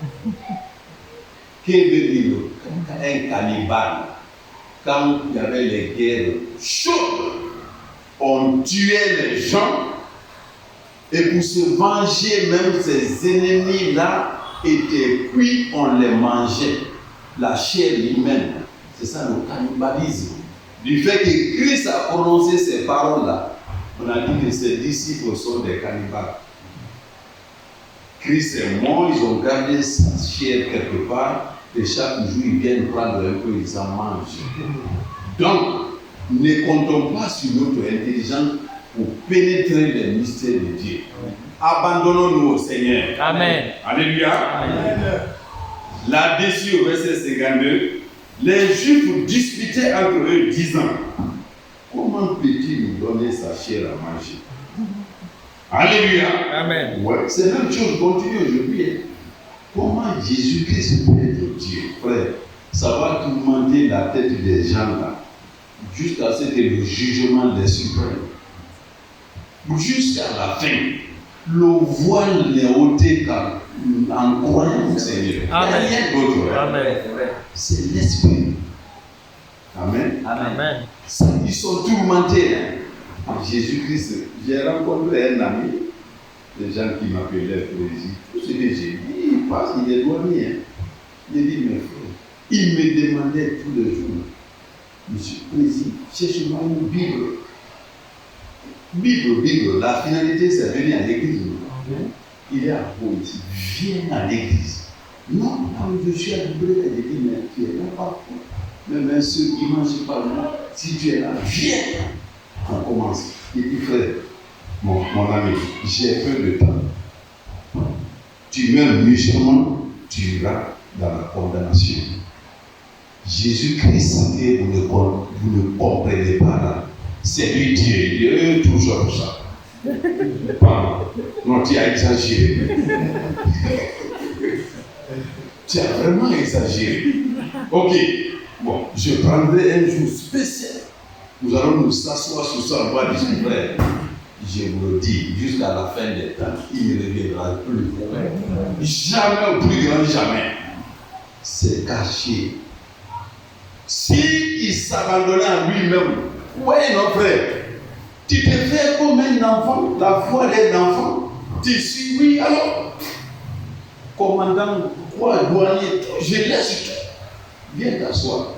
Qu'est-ce que veut dire un cannibale? Quand il y avait les guerres chaudes, on tuait les gens et pour se venger, même ces ennemis-là étaient cuits, on les mangeait. La chair humaine, c'est ça le cannibalisme. Du fait que Christ a prononcé ces paroles-là, on a dit que ses disciples sont des cannibales. Christ est mort, ils ont gardé sa chair quelque part, et chaque jour ils viennent prendre un peu, ils en mangent. Donc, ne comptons pas sur notre intelligence pour pénétrer les mystères de Dieu. Abandonnons-nous au Seigneur. Amen. Alléluia. Amen. Là-dessus, au verset 52, les Juifs disputaient entre eux, disant: comment peut-il nous donner sa chair à manger? Alléluia. Amen. Ouais, c'est la même chose, continue aujourd'hui. Comment Jésus-Christ peut être Dieu, frère? Ça va tourmenter la tête des gens là, jusqu'à ce que le jugement les suprême. Jusqu'à la fin, le voile n'est ôté en croyant au Seigneur. Amen. Il n'y a rien d'autre. Amen. C'est l'esprit. Amen. Amen. Ils sont tourmentés. Hein. Jésus-Christ, j'ai rencontré un ami, des gens qui m'appelaient Président. Tout ce que j'ai dit, il passe, il est douanier. Hein. Il dit, mes frères, il me demandait tous les jours: Monsieur Président, cherchez-moi une Bible. Bible, la finalité c'est venir à l'église. Il est à vous ici, viens à l'église. Non, je suis à l'oublier, il dit, mais tu es là parfois. Même ceux qui ne mangent pas moi, si tu es là, viens. On commence. Il dit, frère, mon ami, j'ai peu de temps. Tu meurs musulman, tu iras dans la condamnation. Jésus-Christ, que vous ne comprenez pas là, c'est lui Dieu, toujours ça. Pardon. Non, tu as exagéré. Tu as vraiment exagéré. Ok, bon, je prendrai un jour spécial. Nous allons nous asseoir sur ça, on va discuter. Je vous le dis, jusqu'à la fin des temps, il ne reviendra plus. Jamais, au plus grand jamais. C'est caché. S'il s'abandonnait à lui-même, ouais, non, frère, tu te fais comme un enfant, la foi d'un enfant. Tu suis, oui, alors, commandant, quoi, douanier, je laisse tout. Viens t'asseoir.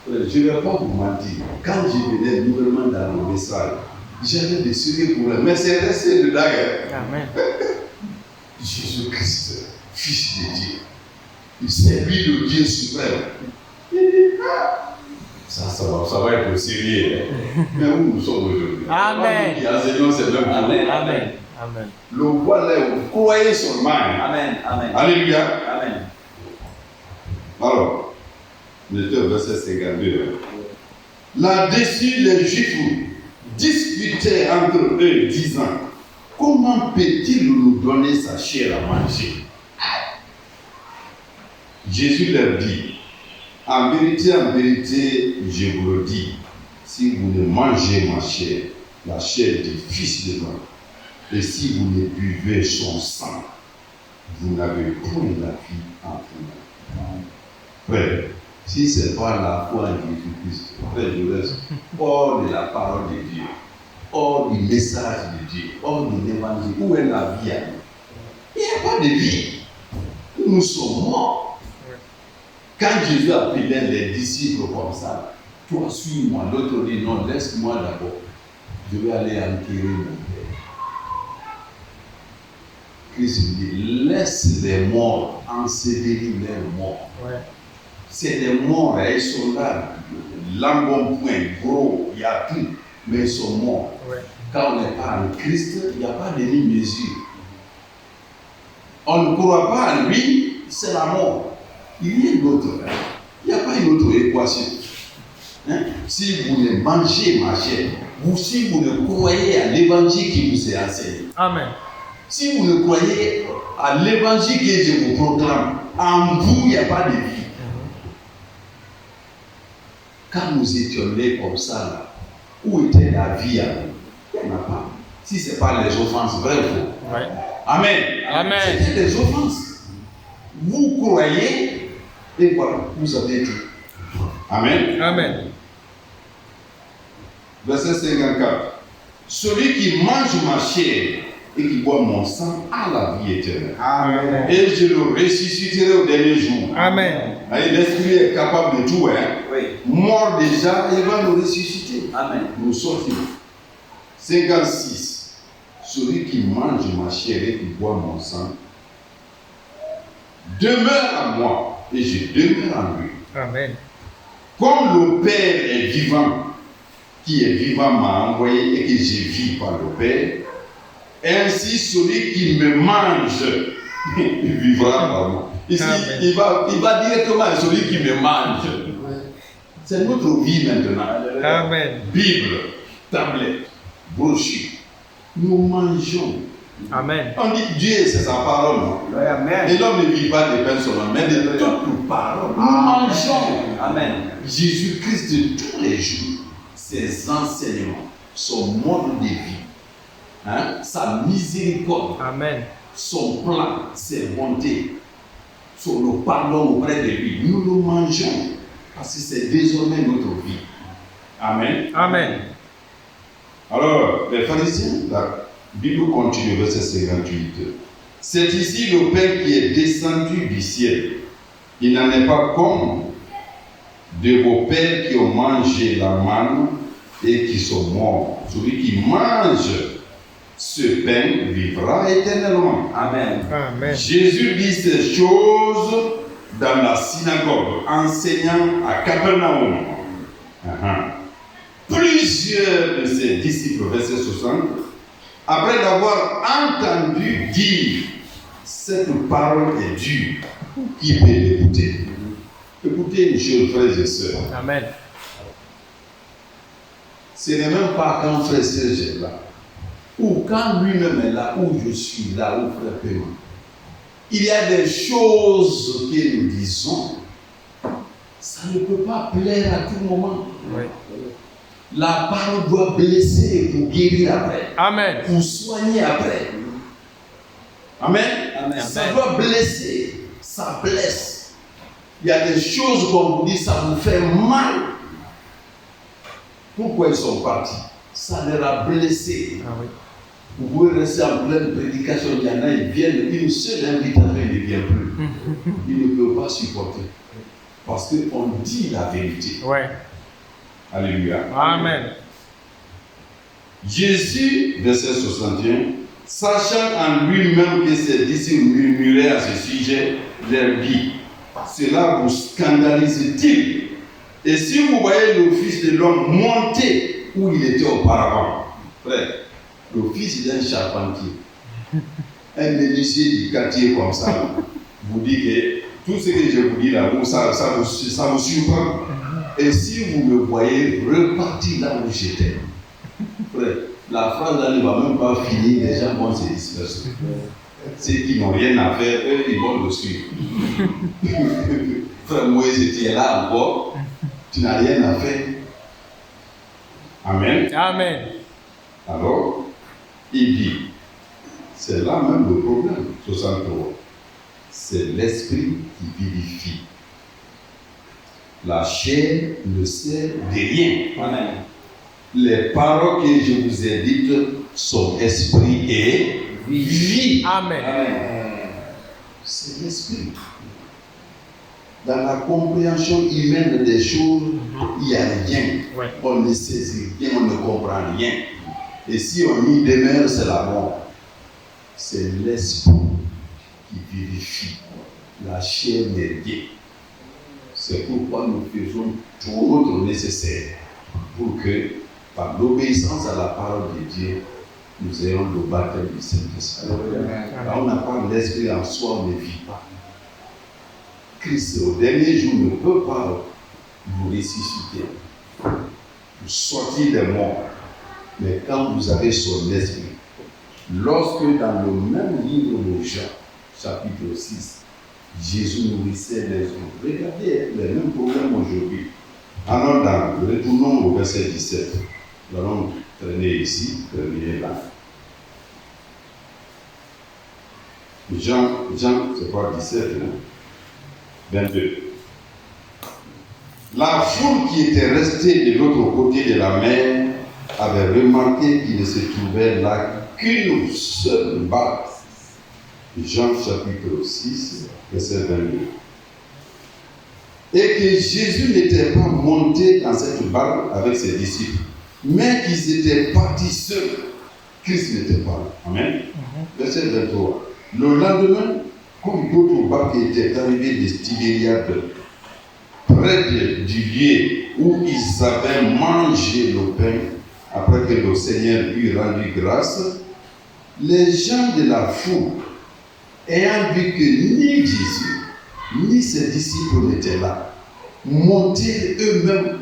Je ne vais pas vous mentir. Quand je venais nouvellement dans le message, j'avais des sérieux problèmes, mais c'est resté dedans. Amen. Jésus-Christ, Fils de Dieu, c'est lui le Dieu suprême. Il dit, ça va être sérieux. Mais où nous sommes aujourd'hui? Amen. Il y a des gens, c'est même Amen. Amen. Amen. le voile est, vous croyez seulement. Amen. Amen. Alléluia. Amen. Alors, le verset 52. Là-dessus, les Juifs disputaient entre eux, disant: comment peut-il nous donner sa chair à manger? Jésus leur dit: en vérité, je vous le dis, si vous ne mangez ma chair, la chair du Fils de l'homme, et si vous ne buvez son sang, vous n'avez point la vie en vous. Frère, si ce n'est pas la foi en Jésus-Christ, frère, je reste hors de la parole de Dieu, hors du message de Dieu, hors de l'évangile. Où est la vie à nous? Il n'y a pas de vie. Nous sommes morts. Quand Jésus appelait les disciples comme ça, toi suis-moi, l'autre dit non, laisse-moi d'abord. Je vais aller enterrer mon père. Christ dit, laisse les morts ensevelir les morts. Ouais. C'est des morts, ils sont là, l'embonpoint, gros, il y a tout, mais ils sont morts. Ouais. Quand on n'est pas en Christ, il n'y a pas de demi-mesure. On ne croit pas en lui, c'est la mort. Il y a une autre, il n'y a pas une autre équation. si vous ne mangez ma chair, si vous ne croyez à l'évangile qui vous est enseigné, Amen. si vous ne croyez à l'évangile que je vous proclame, en vous, il n'y a pas de vie. Quand nous étions nés comme ça, là, où était la vie à nous? Il n'y en a pas. Si ce n'est pas les offenses, vrai ou faux? Ouais. Amen. Amen. C'était des offenses. Vous croyez, et voilà, vous avez tout. Amen. Amen. Verset 54. Celui qui mange ma chair et qui boit mon sang a la vie éternelle. Amen. Et je le ressusciterai au dernier jour. Amen. Et l'esprit est capable de tout, hein? Oui. Mort déjà, il va nous ressusciter. Amen. Nous sortir. 56. Celui qui mange ma chair et qui boit mon sang demeure en moi et je demeure en lui. Amen. Comme le Père est vivant, qui est vivant m'a envoyé et que je vis par le Père, ainsi celui qui me mange vivra par moi. Ici, il va directement à celui qui me mange. C'est notre vie maintenant. Amen. Bible, tablette, brochure. Nous mangeons. Amen. On dit Dieu, c'est sa parole. Non? Amen. Et l'homme ne vit pas de pain seulement, mais de toute parole. Nous mangeons. Amen. Jésus-Christ de tous les jours, ses enseignements, son mode de vie, hein, sa miséricorde, Amen. son plan, ses bontés, sur le pardon auprès de lui. Nous le mangeons parce que c'est désormais notre vie. Amen. Amen. Alors, les pharisiens, la Bible continue, verset 58. C'est ici le pain qui est descendu du ciel. Il n'en est pas comme de vos pères qui ont mangé la manne et qui sont morts. Celui qui mange ce pain vivra éternellement. Amen. Amen. Jésus dit ces choses dans la synagogue, enseignant à Capernaum. Plusieurs de ses disciples, verset 60, après d'avoir entendu dire cette parole est dure, qui peut l'écouter? Écoutez une chose, frères et sœurs. Amen. Ce n'est même pas quand frère Serge est là, ou quand lui-même est là, ou je suis là, ou frère Péron. Il y a des choses que nous disons, ça ne peut pas plaire à tout moment. Oui. La parole doit blesser pour guérir après. Amen. Pour soigner après. Amen. Amen. Ça doit blesser. Ça blesse. Il y a des choses qu'on vous dit, ça vous fait mal. Pourquoi ils sont partis? Ça leur a blessé. Ah oui. Vous pouvez rester en pleine prédication, il y en a, ils viennent, une seule invitation, il ne vient plus. Ils ne peuvent pas supporter. Parce qu'on dit la vérité. Ouais. Alléluia. Amen. Jésus, verset 61, sachant en lui-même que ses disciples murmuraient à ce sujet, leur dit, cela vous scandalise-t-il? Et si vous voyez le Fils de l'homme monter où il était auparavant, frère, le fils d'un charpentier, un menuisier du quartier comme ça, vous dit que tout ce que je vous dis là, ça vous surprend. Et si vous me voyez repartir là où j'étais, frère, la phrase là ne va même pas finir, les gens vont se disperser. Ceux qui n'ont rien à faire, eux, ils vont le suivre. Frère Moïse, tu es là encore, tu n'as rien à faire. Amen. Amen. Alors, il dit, c'est là même le problème, 63. C'est l'esprit qui vivifie. La chair ne sert de rien. Amen. Les paroles que je vous ai dites sont esprit et vie. Amen. C'est l'esprit. Dans la compréhension humaine des choses, il n'y a rien. Ouais. On ne saisit rien, on ne comprend rien. Et si on y demeure, c'est la mort. C'est l'esprit qui vivifie. La chair n'est rien. C'est pourquoi nous faisons tout notre nécessaire pour que, par l'obéissance à la parole de Dieu, nous ayons le baptême du Saint-Esprit. Quand on n'a pas l'esprit en soi, on ne vit pas. Christ, au dernier jour, ne peut pas vous ressusciter. pour sortir des morts. Mais quand vous avez son esprit, lorsque dans le même livre de Jean, chapitre 6, Jésus nourrissait les autres. Regardez les mêmes problèmes aujourd'hui. Alors, retournons au verset 17. Nous allons traîner ici, terminer là. Jean, c'est quoi 17, 22. La foule qui était restée de l'autre côté de la mer avait remarqué qu'il ne se trouvait là qu'une seule barque. Jean chapitre 6, verset 22. Et que Jésus n'était pas monté dans cette barque avec ses disciples, mais qu'ils étaient partis seuls. Christ n'était pas là. Amen. Verset 23. Le lendemain, comme d'autres barques étaient arrivées de Tibériade, près du lieu où ils avaient mangé le pain, après que le Seigneur eut rendu grâce, les gens de la foule, ayant vu que ni Jésus, ni ses disciples n'étaient là, montèrent eux-mêmes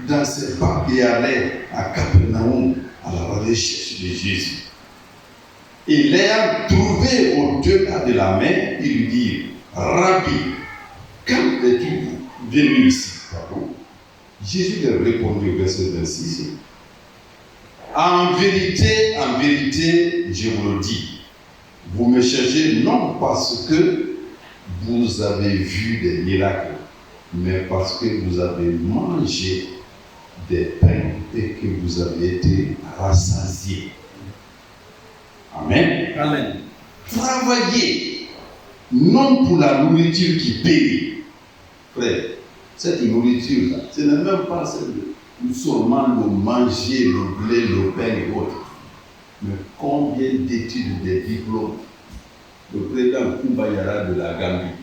dans ces barques et allèrent à Capernaum à la recherche de Jésus. Et l'ayant trouvé au-delà de la mer, ils lui dirent, Rabbi, quand es-tu venu ici? Jésus leur répondit au verset 26, en vérité, je vous le dis, vous me cherchez non parce que vous avez vu des miracles, mais parce que vous avez mangé des pains et que vous avez été rassasiés. Amen. Amen. Travaillez, non pour la nourriture qui périt. Frère, cette nourriture-là, ce n'est même pas celle de seulement le manger, le blé, le pain et autres. Mais combien d'études, des diplômes le président Kumbayara de la Gambie?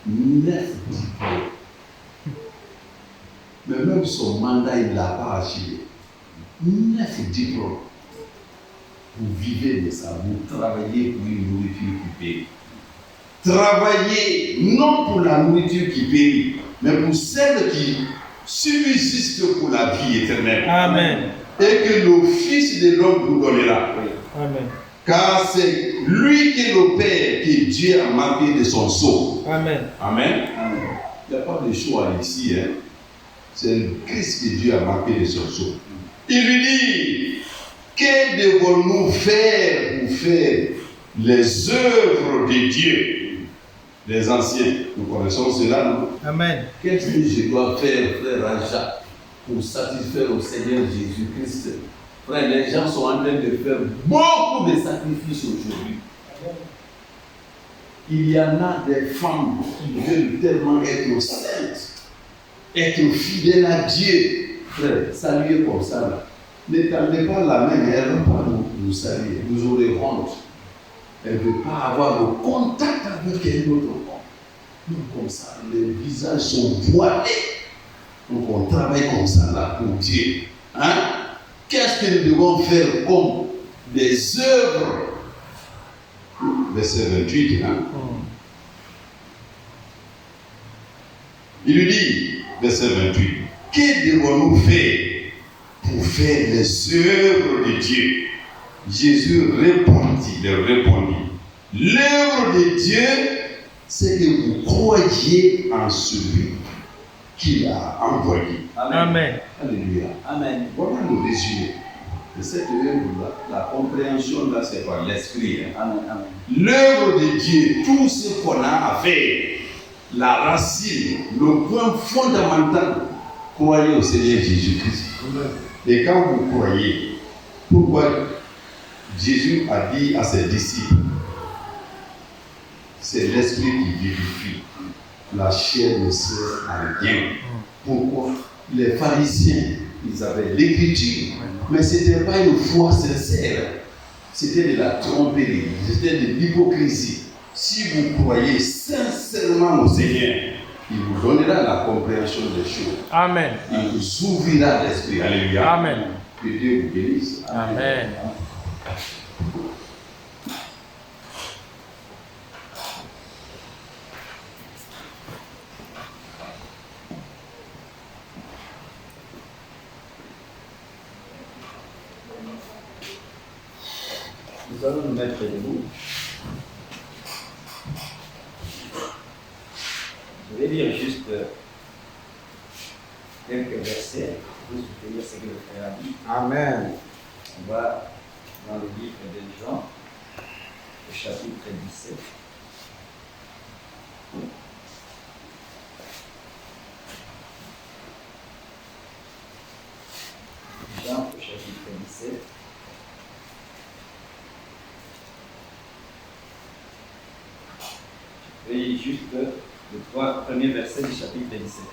9 diplômes. Mais même son mandat, il ne l'a pas achevé. 9 diplômes. Vous vivez de ça, vous travaillez pour une nourriture qui périt. Travaillez non pour la nourriture qui périt, mais pour celle qui subsiste pour la vie éternelle. Amen. Et que le Fils de l'homme vous donnera. Amen. Car c'est lui qui est le Père que Dieu a marqué de son sceau. Amen. Amen. Il n'y a pas de choix ici. Hein. C'est le Christ que Dieu a marqué de son sceau. Il lui dit, que devons-nous faire pour faire les œuvres de Dieu? Les anciens, nous connaissons cela, non? Amen. Qu'est-ce que je dois faire, frère Jacques, pour satisfaire au Seigneur Jésus-Christ? Frère, les gens sont en train de faire beaucoup de sacrifices aujourd'hui. Il y en a des femmes qui veulent tellement être saintes, être fidèles à Dieu. Frère, saluez comme ça là. Ne tendez pas la main, elle ne va pas vous saluer, vous aurez honte. Elle ne veut pas avoir le contact avec un autre homme. Nous, comme ça, les visages sont voilés. Donc, on travaille comme ça là pour Dieu. Hein? Qu'est-ce que nous devons faire comme des œuvres? Verset 28, hein? Il lui dit, verset 28, que devons-nous faire pour faire les œuvres de Dieu? Jésus leur répondit, l'œuvre de Dieu, c'est que vous croyez en celui qu'il a envoyé. Amen. Alléluia. Amen. Voilà le résumé de cette œuvre-là. La compréhension là, c'est par l'esprit. Hein? Amen. Amen. L'œuvre de Dieu, tout ce qu'on a à faire, la racine, le point fondamental, croyez au Seigneur Jésus-Christ. Et quand vous croyez, pourquoi Jésus a dit à ses disciples, c'est l'esprit qui vivifie, la chair ne sert à rien. Pourquoi? Les pharisiens, ils avaient l'écriture, mais ce n'était pas une foi sincère, c'était de la tromperie, c'était de l'hypocrisie. Si vous croyez sincèrement au Seigneur, il vous donnera la compréhension des choses. Amen. Il vous ouvrira l'esprit. Alléluia. Amen. Que Dieu vous bénisse. Amen. Nous allons nous mettre debout. Je vais lire juste quelques versets pour soutenir ce que le frère a dit. Amen. On va dans le livre de Jean, au chapitre 17. Jean, au chapitre 17. Et juste les 3 premiers versets du chapitre 17.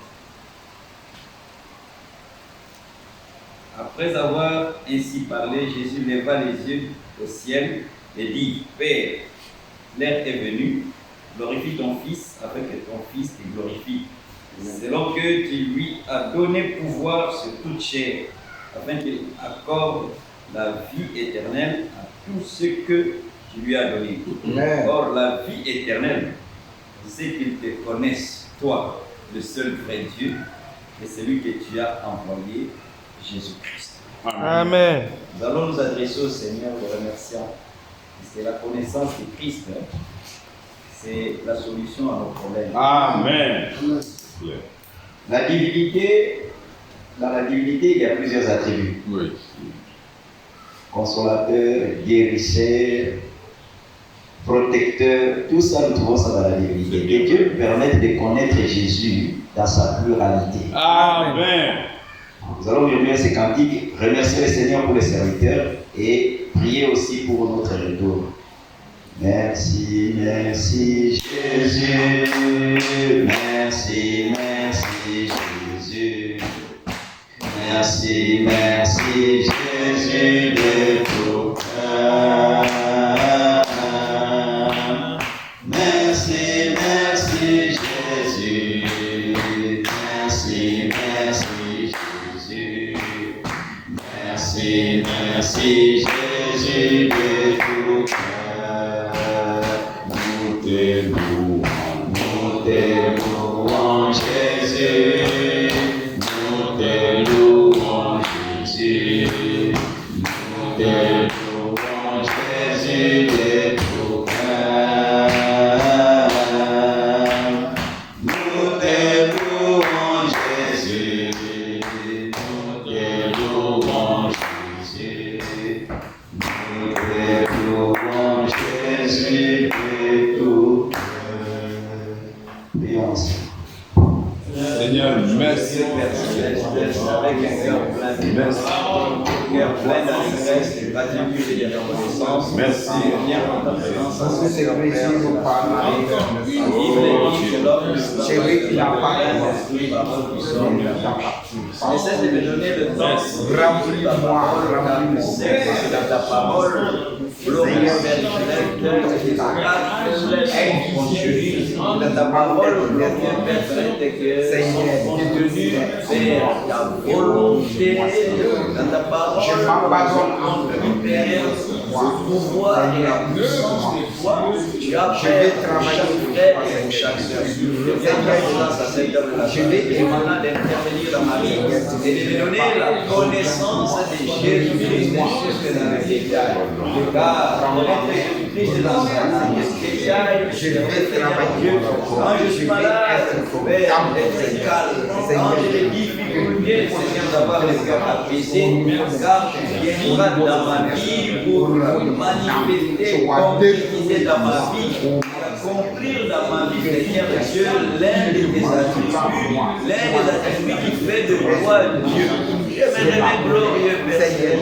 Après avoir ainsi parlé, Jésus leva les yeux au ciel et dit, Père, l'heure est venue, glorifie ton Fils afin que ton Fils te glorifie, selon que tu lui as donné pouvoir sur toute chair, afin qu'il accorde la vie éternelle à tous ceux que tu lui as donné. Or, la vie éternelle, c'est qu'ils te connaissent, toi, le seul vrai Dieu, et celui que tu as envoyé, Jésus-Christ. Amen. Nous allons nous adresser au Seigneur le remerciant. C'est la connaissance de Christ, c'est la solution à nos problèmes. Amen. La divinité, dans la divinité, il y a plusieurs attributs. Oui. Consolateur, guérisseur, protecteur, tout ça, nous trouvons ça dans la divinité. Et Dieu nous permet de connaître Jésus dans sa pluralité. Amen. Nous allons murmurer ces cantiques, remercier le Seigneur pour les serviteurs et prier aussi pour notre retour. Merci, merci Jésus, merci, merci Jésus, merci, merci Jésus de tout cœur. Merci, merci Jésus, merci, merci Jésus, merci, merci Jésus de tout cœur. Nous te louons Jésus, nous te louons Jésus, nous te louons Jésus de tout cœur. Nous te louons Jésus, nous te louons Jésus, nous te louons Jésus de tout cœur. Prions ensemble. Seigneur, merci. Avec un cœur plein de Merci. cœur plein d'allégresse, de gratitude et de reconnaissance. Merci. Viens dans ta présence. Parce que c'est plaisir nous parler. C'est lui qui n'a pas ne cesse de me donner le temps. Remplis-moi, remplis-moi. C'est dans ta parole. Glorieux Père éternel, dans ta parole, glorieux Père céleste, que tu es venu faire ta volonté. Dans ta parole, je m'abandonne en Père, le pouvoir et la puissance de toi. Tu as fait chaque frère et chaque sœur. Je vais maintenant d'intervenir dans ma vie et de me donner la connaissance de Jésus-Christ jusque dans les détails. Car connaître Jésus-Christ est dans les détails. Je vais travailler. Quand je suis malade, Père, être calme. Quand j'ai des difficultés, Seigneur, d'avoir le cœur apaisé, car tu viendras dans ma vie pour manifester, concrétiser dans ma vie, accomplir dans ma vie, Seigneur Dieu, l'un de tes attributs qui fait de toi Dieu. Je me remets glorieux, Père Seigneur,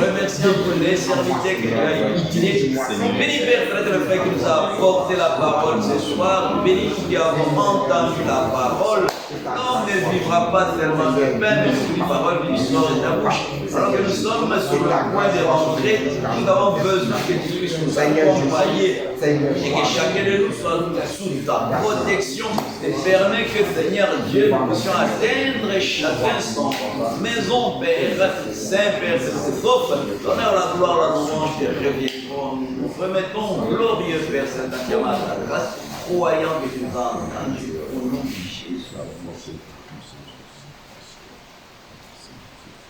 remerciant pour les serviteurs que tu as utilisés. Béni Père, le frère qui nous a apporté la parole ce soir, béni nous qui avons entendu la parole. L'homme ne vivra pas tellement de pain, mais de toute parole qui sort de ta bouche. Alors que nous sommes sur le point de rentrer, nous avons besoin que tu puisses nous accompagner et que chacun de nous soit sous ta protection et permet que, Seigneur Dieu, nous puissions atteindre chacun son maison, Père, Saint Père, sauf l'honneur, la gloire, la louange te reviendront. Nous remettons glorieux Père Saint-Andiamat à ta grâce, croyant que tu nous as entendus au nom de Jésus.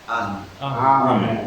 Amen. Amen.